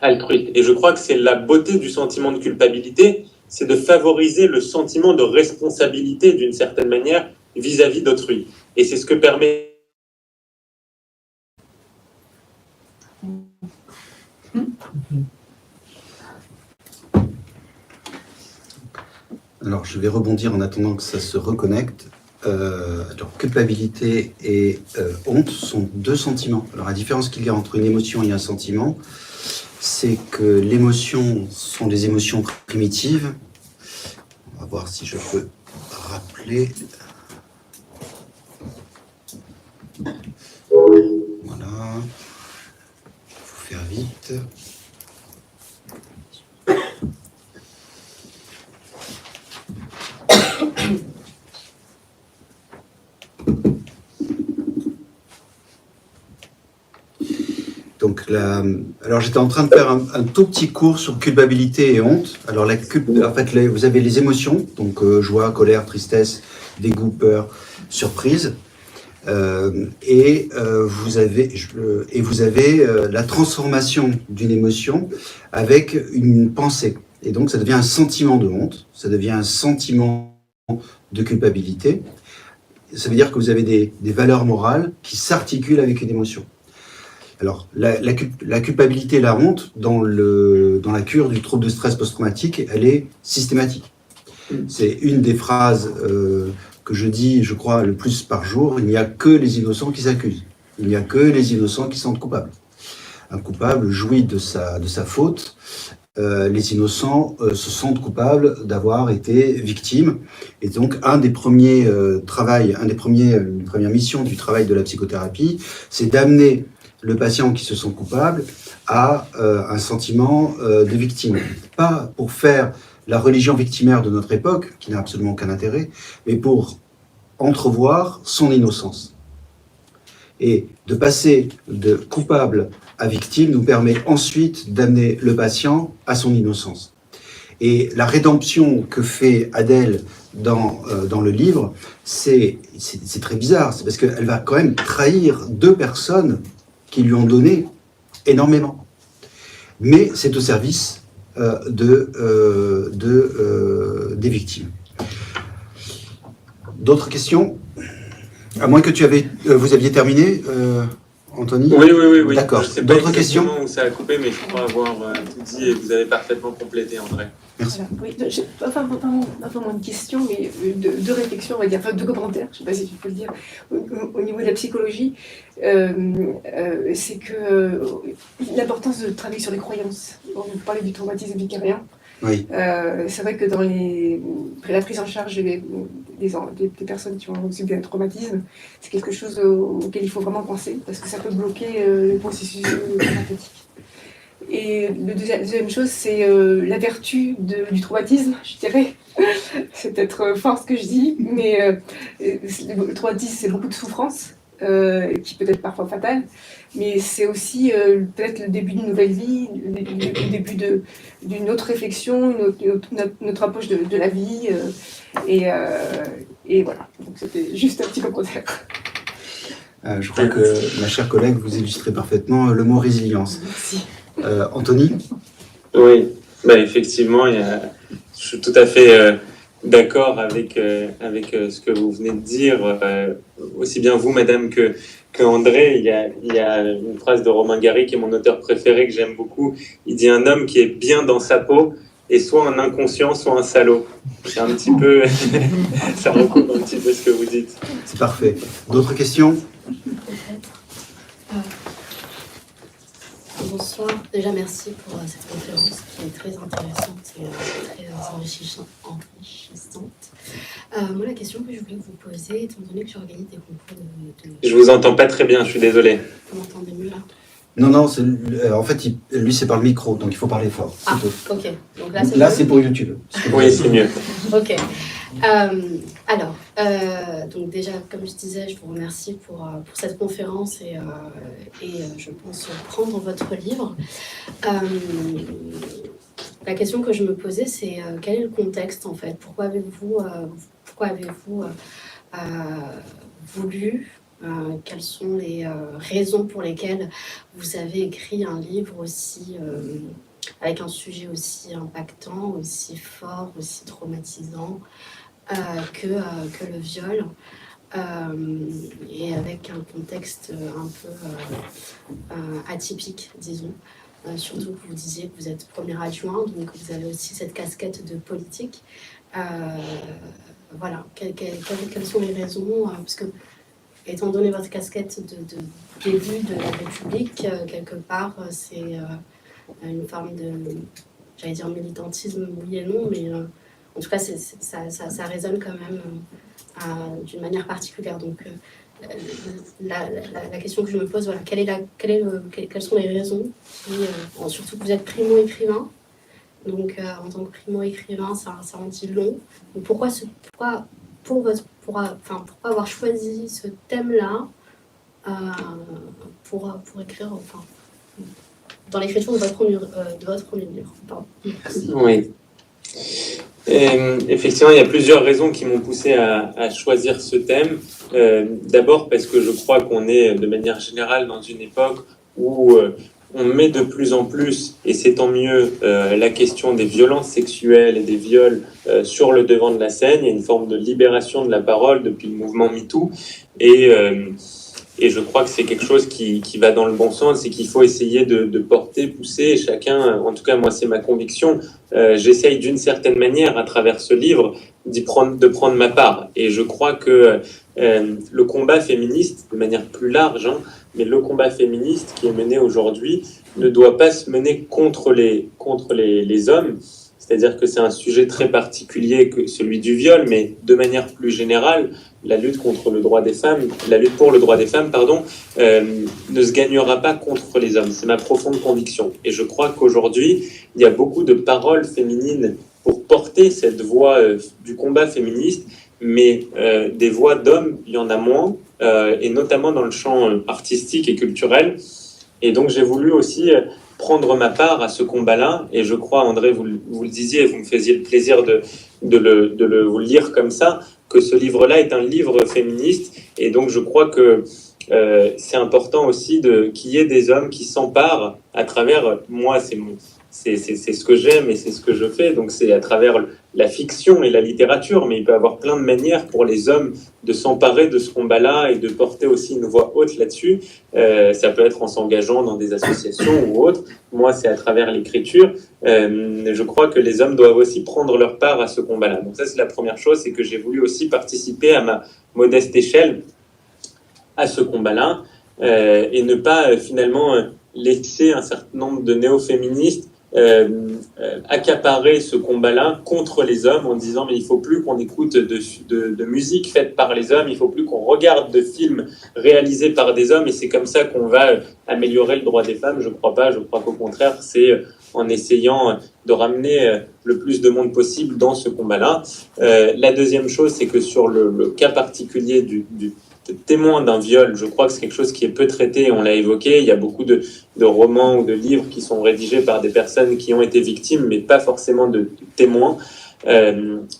altruiste. Et je crois que c'est la beauté du sentiment de culpabilité, c'est de favoriser le sentiment de responsabilité d'une certaine manière vis-à-vis d'autrui. Et c'est ce que permet... Alors, je vais rebondir en attendant que ça se reconnecte. Alors, culpabilité et honte sont deux sentiments. Alors, la différence qu'il y a entre une émotion et un sentiment, c'est que l'émotion sont des émotions primitives. On va voir si je peux rappeler. Voilà. Il faut faire vite. Donc alors j'étais en train de faire un tout petit cours sur culpabilité et honte. Alors en fait, vous avez les émotions, donc joie, colère, tristesse, dégoût, peur, surprise, et vous avez la transformation d'une émotion avec une pensée. Et donc ça devient un sentiment de honte, ça devient un sentiment de culpabilité. Ça veut dire que vous avez des valeurs morales qui s'articulent avec une émotion. Alors, la culpabilité et la honte, dans la cure du trouble de stress post-traumatique, elle est systématique. C'est une des phrases que je dis, je crois, le plus par jour. Il n'y a que les innocents qui s'accusent. Il n'y a que les innocents qui sont coupables. Un coupable jouit de sa faute. Les innocents se sentent coupables d'avoir été victimes. Et donc, une des premières missions du travail de la psychothérapie, c'est d'amener le patient qui se sent coupable à un sentiment de victime. Pas pour faire la religion victimaire de notre époque, qui n'a absolument aucun intérêt, mais pour entrevoir son innocence. Et de passer de coupable à victime nous permet ensuite d'amener le patient à son innocence. Et la rédemption que fait Adèle dans le livre, c'est très bizarre, c'est parce qu'elle va quand même trahir deux personnes qui lui ont donné énormément. Mais c'est au service des victimes. D'autres questions? À moins que vous aviez terminé, Anthony? Oui. D'accord. Je sais pas D'autres questions? où ça a coupé, mais je crois avoir tout dit et vous avez parfaitement complété, André. Merci. Voilà, oui, pas vraiment une question, mais deux réflexions, on va dire, enfin deux commentaires, je ne sais pas si tu peux le dire, au niveau de la psychologie, c'est que l'importance de travailler sur les croyances. Vous parlez du traumatisme vicariat. Oui. C'est vrai que dans la prise en charge des personnes qui ont subi un traumatisme, c'est quelque chose auquel il faut vraiment penser, parce que ça peut bloquer le processus thérapeutique. Et la deuxième chose, c'est la vertu du traumatisme, je dirais. C'est peut-être fort ce que je dis, mais le traumatisme, c'est beaucoup de souffrance, qui peut être parfois fatale, mais c'est aussi peut-être le début d'une nouvelle vie, le début d'une autre réflexion, une autre approche de la vie. Et voilà, donc c'était juste un petit commentaire. Je crois que ma chère collègue, vous illustrez parfaitement le mot résilience. Merci. Anthony? Oui, effectivement, je suis tout à fait d'accord avec ce que vous venez de dire. Aussi bien vous, madame, que André. Il y a une phrase de Romain Gary, qui est mon auteur préféré, que j'aime beaucoup. Il dit: un homme qui est bien dans sa peau est soit un inconscient, soit un salaud. C'est un petit peu... ça recoupe un petit peu ce que vous dites. C'est parfait. D'autres questions? Bonsoir. Déjà, merci pour cette conférence qui est très intéressante et très enrichissante. Moi, la question que je voulais vous poser, étant donné que j'organise des concours de... Je vous entends pas très bien, je suis désolé. Vous m'entendez mieux là? Non, en fait, lui, c'est par le micro, donc il faut parler fort. Ah, ok. Donc là, c'est pour YouTube. Oui, c'est mieux. Ok. Donc déjà, comme je disais, je vous remercie pour cette conférence et je pense prendre votre livre. La question que je me posais, c'est quel est le contexte en fait? Pourquoi avez-vous voulu, quelles sont les raisons pour lesquelles vous avez écrit un livre aussi avec un sujet aussi impactant, aussi fort, aussi traumatisant que le viol, et avec un contexte un peu atypique, disons. Surtout que vous disiez que vous êtes premier adjoint, donc vous avez aussi cette casquette de politique. Voilà, quelles sont les raisons, parce que, étant donné votre casquette de début de la République, quelque part, une forme de, j'allais dire militantisme, oui et non, mais en tout cas, ça résonne quand même d'une manière particulière. Donc, la question que je me pose, voilà, quelles sont les raisons surtout que vous êtes primo-écrivain, donc en tant que primo-écrivain, ça en dit long. Donc, pourquoi avoir choisi ce thème-là pour écrire, enfin, dans l'écriture de votre premier livre. Pardon. Oui. Effectivement, il y a plusieurs raisons qui m'ont poussé à choisir ce thème. D'abord parce que je crois qu'on est de manière générale dans une époque où on met de plus en plus, et c'est tant mieux, la question des violences sexuelles et des viols sur le devant de la scène. Il y a une forme de libération de la parole depuis le mouvement MeToo. Et je crois que c'est quelque chose qui va dans le bon sens et qu'il faut essayer de porter, pousser. Chacun, en tout cas moi c'est ma conviction, j'essaye d'une certaine manière à travers ce livre de prendre ma part. Et je crois que le combat féministe, de manière plus large, mais le combat féministe qui est mené aujourd'hui ne doit pas se mener contre les hommes. C'est-à-dire que c'est un sujet très particulier, que celui du viol, mais de manière plus générale, la lutte contre le droit des femmes, la lutte pour le droit des femmes, ne se gagnera pas contre les hommes. C'est ma profonde conviction. Et je crois qu'aujourd'hui, il y a beaucoup de paroles féminines pour porter cette voix du combat féministe, mais des voix d'hommes, il y en a moins, et notamment dans le champ artistique et culturel. Et donc j'ai voulu aussi prendre ma part à ce combat-là, et je crois, André, vous le disiez, vous me faisiez le plaisir de vous le lire comme ça, que ce livre-là est un livre féministe, et donc je crois que c'est important aussi qu'il y ait des hommes qui s'emparent à travers, moi c'est ce que j'aime et c'est ce que je fais, donc c'est à travers la fiction et la littérature, mais il peut y avoir plein de manières pour les hommes de s'emparer de ce combat-là et de porter aussi une voix haute là-dessus. Ça peut être en s'engageant dans des associations ou autres. Moi, c'est à travers l'écriture. Je crois que les hommes doivent aussi prendre leur part à ce combat-là. Donc ça, c'est la première chose, c'est que j'ai voulu aussi participer à ma modeste échelle à ce combat-là et ne pas finalement laisser un certain nombre de néo-féministes accaparer ce combat-là contre les hommes en disant mais il faut plus qu'on écoute de musique faite par les hommes, il faut plus qu'on regarde de films réalisés par des hommes et c'est comme ça qu'on va améliorer le droit des femmes. Je crois pas, je crois qu'au contraire c'est en essayant de ramener le plus de monde possible dans ce combat-là. La deuxième chose, c'est que sur le cas particulier du témoin d'un viol, je crois que c'est quelque chose qui est peu traité, on l'a évoqué, il y a beaucoup de romans ou de livres qui sont rédigés par des personnes qui ont été victimes, mais pas forcément de témoins.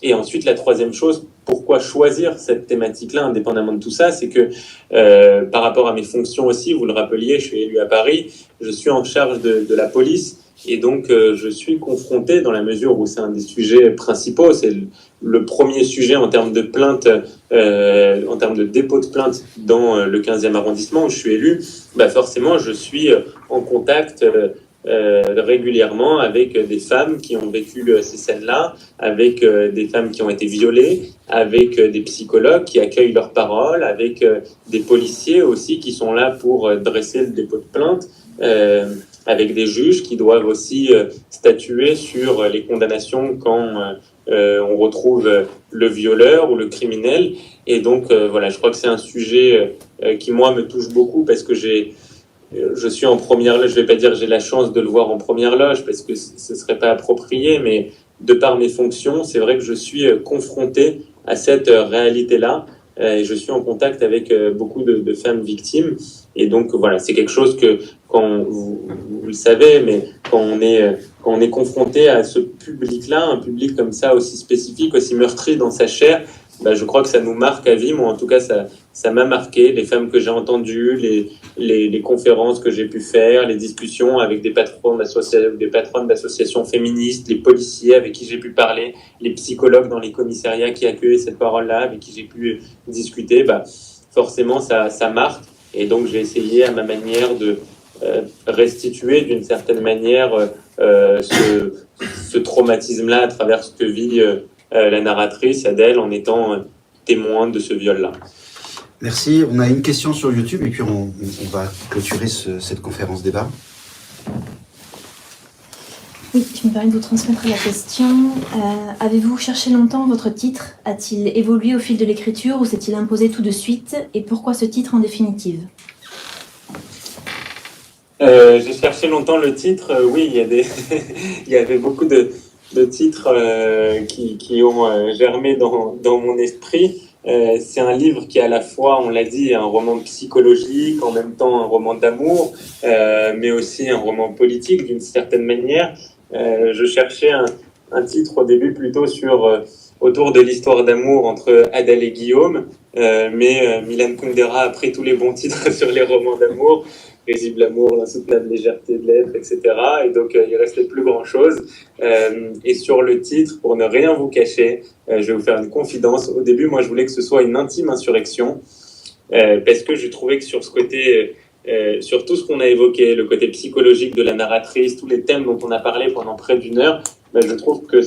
Et ensuite, la troisième chose, pourquoi choisir cette thématique-là, indépendamment de tout ça, c'est que par rapport à mes fonctions aussi, vous le rappeliez, je suis élu à Paris, je suis en charge de la police, et donc je suis confronté, dans la mesure où c'est un des sujets principaux, c'est le premier sujet en termes de plainte, en termes de dépôt de plainte dans le 15e arrondissement où je suis élu, bah forcément je suis en contact régulièrement avec des femmes qui ont vécu ces scènes-là, avec des femmes qui ont été violées, avec des psychologues qui accueillent leurs paroles, avec des policiers aussi qui sont là pour dresser le dépôt de plainte, avec des juges qui doivent aussi statuer sur les condamnations quand on retrouve le violeur ou le criminel. Et donc voilà, je crois que c'est un sujet qui moi me touche beaucoup parce que je suis en première loge, je vais pas dire que j'ai la chance de le voir en première loge parce que ce serait pas approprié, mais de par mes fonctions, c'est vrai que je suis confronté à cette réalité-là. Et je suis en contact avec beaucoup de femmes victimes. Et donc voilà, c'est quelque chose que quand vous le savez, mais quand on est confronté à ce public-là, un public comme ça aussi spécifique, aussi meurtri dans sa chair, bah, je crois que ça nous marque à vie. Moi, en tout cas, ça m'a marqué. Les femmes que j'ai entendues, les conférences que j'ai pu faire, les discussions avec des patronnes d'associations féministes, les policiers avec qui j'ai pu parler, les psychologues dans les commissariats qui accueillaient cette parole-là, avec qui j'ai pu discuter, bah, forcément, ça marque. Et donc, j'ai essayé à ma manière de restituer d'une certaine manière ce traumatisme-là à travers ce que vit la narratrice Adèle en étant témoin de ce viol-là. Merci. On a une question sur YouTube et puis on va clôturer cette conférence débat. Oui, je me permets de vous transmettre la question. Avez-vous cherché longtemps votre titre? A-t-il évolué au fil de l'écriture ou s'est-il imposé tout de suite? Et pourquoi ce titre en définitive? J'ai cherché longtemps le titre. Oui, il y avait beaucoup de titres qui ont germé dans mon esprit. C'est un livre qui est à la fois, on l'a dit, un roman psychologique, en même temps un roman d'amour, mais aussi un roman politique d'une certaine manière. Je cherchais un titre au début plutôt autour de l'histoire d'amour entre Adèle et Guillaume, mais Milan Kundera a pris tous les bons titres sur les romans d'amour. Risible amour, l'insoutenable légèreté de l'être, etc. Et donc, il restait plus grand-chose. Et sur le titre, pour ne rien vous cacher, je vais vous faire une confidence. Au début, moi, je voulais que ce soit une intime insurrection, parce que je trouvais que sur ce côté, sur tout ce qu'on a évoqué, le côté psychologique de la narratrice, tous les thèmes dont on a parlé pendant près d'une heure, je trouve que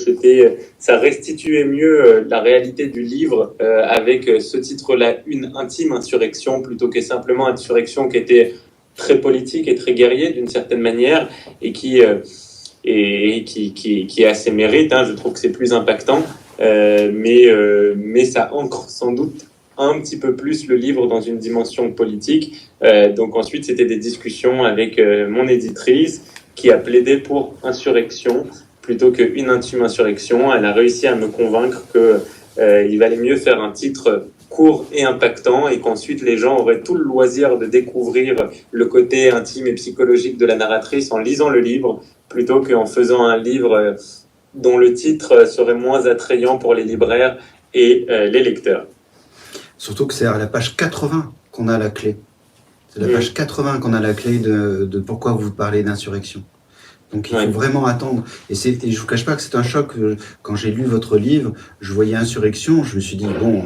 ça restituait mieux la réalité du livre avec ce titre-là, une intime insurrection, plutôt que simplement insurrection qui était très politique et très guerrier d'une certaine manière et qui a ses mérites. Je trouve que c'est plus impactant, mais ça ancre sans doute un petit peu plus le livre dans une dimension politique. Donc ensuite, c'était des discussions avec mon éditrice qui a plaidé pour insurrection plutôt qu'une intime insurrection. Elle a réussi à me convaincre qu'il valait mieux faire un titre court et impactant et qu'ensuite les gens auraient tout le loisir de découvrir le côté intime et psychologique de la narratrice en lisant le livre plutôt qu'en faisant un livre dont le titre serait moins attrayant pour les libraires et les lecteurs. Surtout que c'est à la page 80 qu'on a la clé. C'est la page 80 qu'on a la clé de pourquoi vous parlez d'insurrection. Donc il faut vraiment attendre. Et je ne vous cache pas que c'est un choc. Quand j'ai lu votre livre, je voyais insurrection, je me suis dit, bon,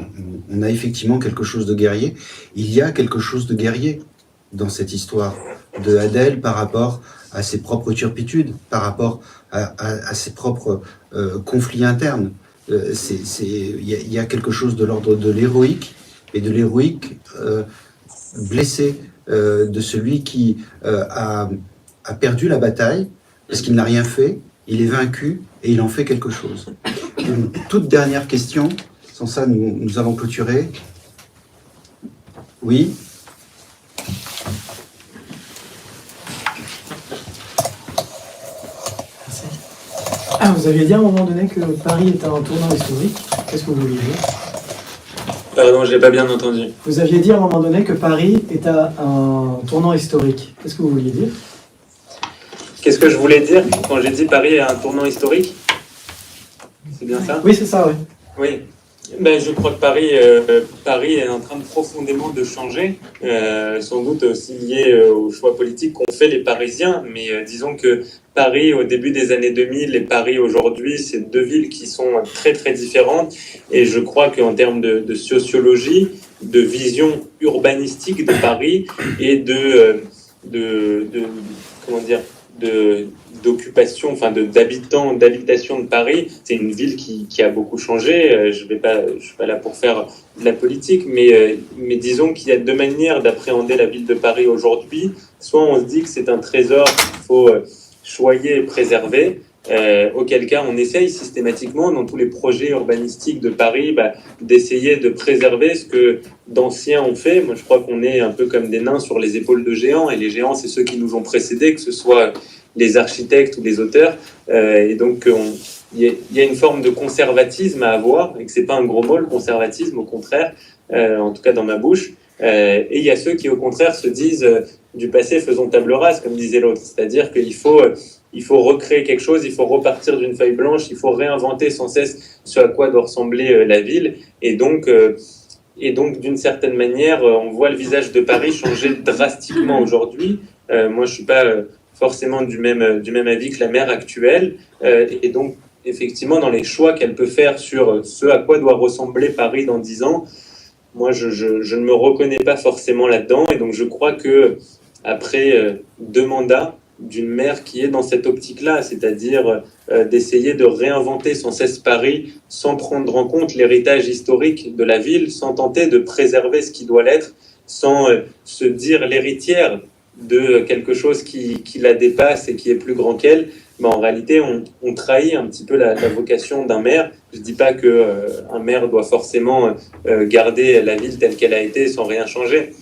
on a effectivement quelque chose de guerrier. Il y a quelque chose de guerrier dans cette histoire de Adèle par rapport à ses propres turpitudes, par rapport à ses propres conflits internes. Il y a quelque chose de l'ordre de l'héroïque, et de l'héroïque blessé, de celui qui a perdu la bataille, parce qu'il n'a rien fait, il est vaincu et il en fait quelque chose. Une toute dernière question, sans ça nous avons clôturé. Oui. Vous aviez dit à un moment donné que Paris était un tournant historique. Qu'est-ce que vous vouliez dire? Pardon, je n'ai pas bien entendu. Vous aviez dit à un moment donné que Paris était un tournant historique. Qu'est-ce que vous vouliez dire? Qu'est-ce que je voulais dire quand j'ai dit Paris est un tournant historique? C'est bien ça? Oui, c'est ça, oui. Oui. Je crois que Paris est en train de profondément de changer, sans doute aussi lié aux choix politiques qu'ont fait les Parisiens, mais disons que Paris au début des années 2000 et Paris aujourd'hui, c'est deux villes qui sont très très différentes, et je crois qu'en termes de sociologie, de vision urbanistique de Paris et d'occupation, d'habitation de Paris, c'est une ville qui a beaucoup changé. Je suis pas là pour faire de la politique, mais disons qu'il y a deux manières d'appréhender la ville de Paris aujourd'hui. Soit on se dit que c'est un trésor qu'il faut choyer et préserver, auquel cas on essaye systématiquement dans tous les projets urbanistiques de Paris d'essayer de préserver ce que d'anciens ont fait. Moi je crois qu'on est un peu comme des nains sur les épaules de géants, et les géants c'est ceux qui nous ont précédés, que ce soit les architectes ou les auteurs, et donc il y a une forme de conservatisme à avoir, et que c'est pas un gros mot le conservatisme, au contraire, en tout cas dans ma bouche, et il y a ceux qui au contraire se disent du passé faisons table rase, comme disait l'autre, c'est-à-dire qu'il faut recréer quelque chose, il faut repartir d'une feuille blanche, il faut réinventer sans cesse ce à quoi doit ressembler la ville, et donc d'une certaine manière on voit le visage de Paris changer drastiquement aujourd'hui. Moi je suis pas forcément du même avis que la maire actuelle, et donc effectivement dans les choix qu'elle peut faire sur ce à quoi doit ressembler Paris dans 10 ans, moi je ne me reconnais pas forcément là-dedans, et donc je crois que après 2 mandats d'une maire qui est dans cette optique-là, c'est-à-dire d'essayer de réinventer sans cesse Paris sans prendre en compte l'héritage historique de la ville, sans tenter de préserver ce qui doit l'être, sans se dire l'héritière de quelque chose qui la dépasse et qui est plus grand qu'elle, en réalité, on trahit un petit peu la vocation d'un maire. Je ne dis pas qu'un maire doit forcément garder la ville telle qu'elle a été sans rien changer.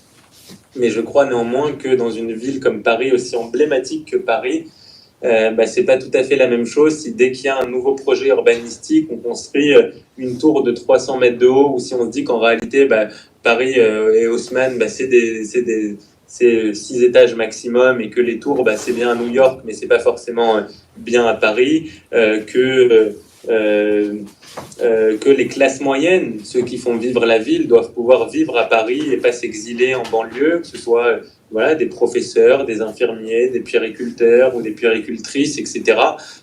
Mais je crois néanmoins que dans une ville comme Paris, aussi emblématique que Paris, c'est pas tout à fait la même chose si dès qu'il y a un nouveau projet urbanistique, on construit une tour de 300 mètres de haut, ou si on se dit qu'en réalité, Paris et Haussmann, c'est 6 étages maximum, et que les tours, c'est bien à New York, mais c'est pas forcément bien à Paris, que les classes moyennes, ceux qui font vivre la ville, doivent pouvoir vivre à Paris et pas s'exiler en banlieue, que ce soit des professeurs, des infirmiers, des puériculteurs ou des puéricultrices, etc.,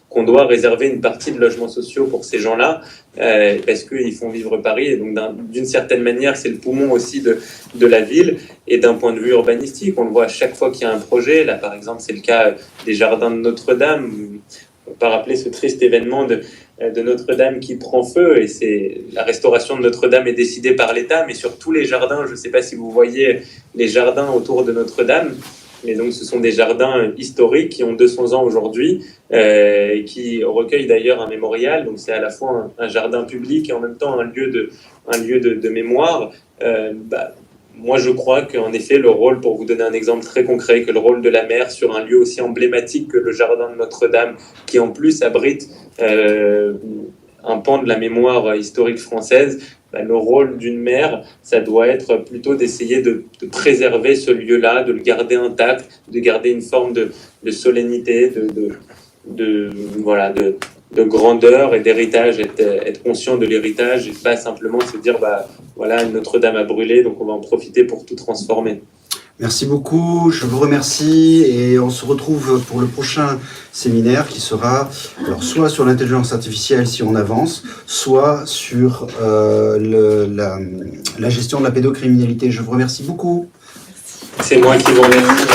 qu'on doit réserver une partie de logements sociaux pour ces gens-là, parce qu'ils font vivre Paris. Et donc, d'une certaine manière, c'est le poumon aussi de la ville. Et d'un point de vue urbanistique, on le voit à chaque fois qu'il y a un projet. Là, par exemple, c'est le cas des jardins de Notre-Dame. On peut pas rappeler ce triste événement de Notre-Dame qui prend feu, et c'est la restauration de Notre-Dame est décidée par l'État, mais sur tous les jardins, je ne sais pas si vous voyez les jardins autour de Notre-Dame, mais donc ce sont des jardins historiques qui ont 200 ans aujourd'hui, qui recueillent d'ailleurs un mémorial, donc c'est à la fois un jardin public et en même temps un lieu de mémoire. Moi, je crois qu'en effet, le rôle, pour vous donner un exemple très concret, que le rôle de la maire sur un lieu aussi emblématique que le jardin de Notre-Dame, qui en plus abrite un pan de la mémoire historique française, le rôle d'une maire, ça doit être plutôt d'essayer de préserver ce lieu-là, de le garder intact, de garder une forme de solennité, de grandeur et d'héritage, être conscient de l'héritage et pas simplement se dire Notre-Dame a brûlé, donc on va en profiter pour tout transformer. Merci beaucoup, je vous remercie et on se retrouve pour le prochain séminaire qui sera soit sur l'intelligence artificielle si on avance, soit sur la gestion de la pédocriminalité. Je vous remercie beaucoup. C'est moi qui vous remercie.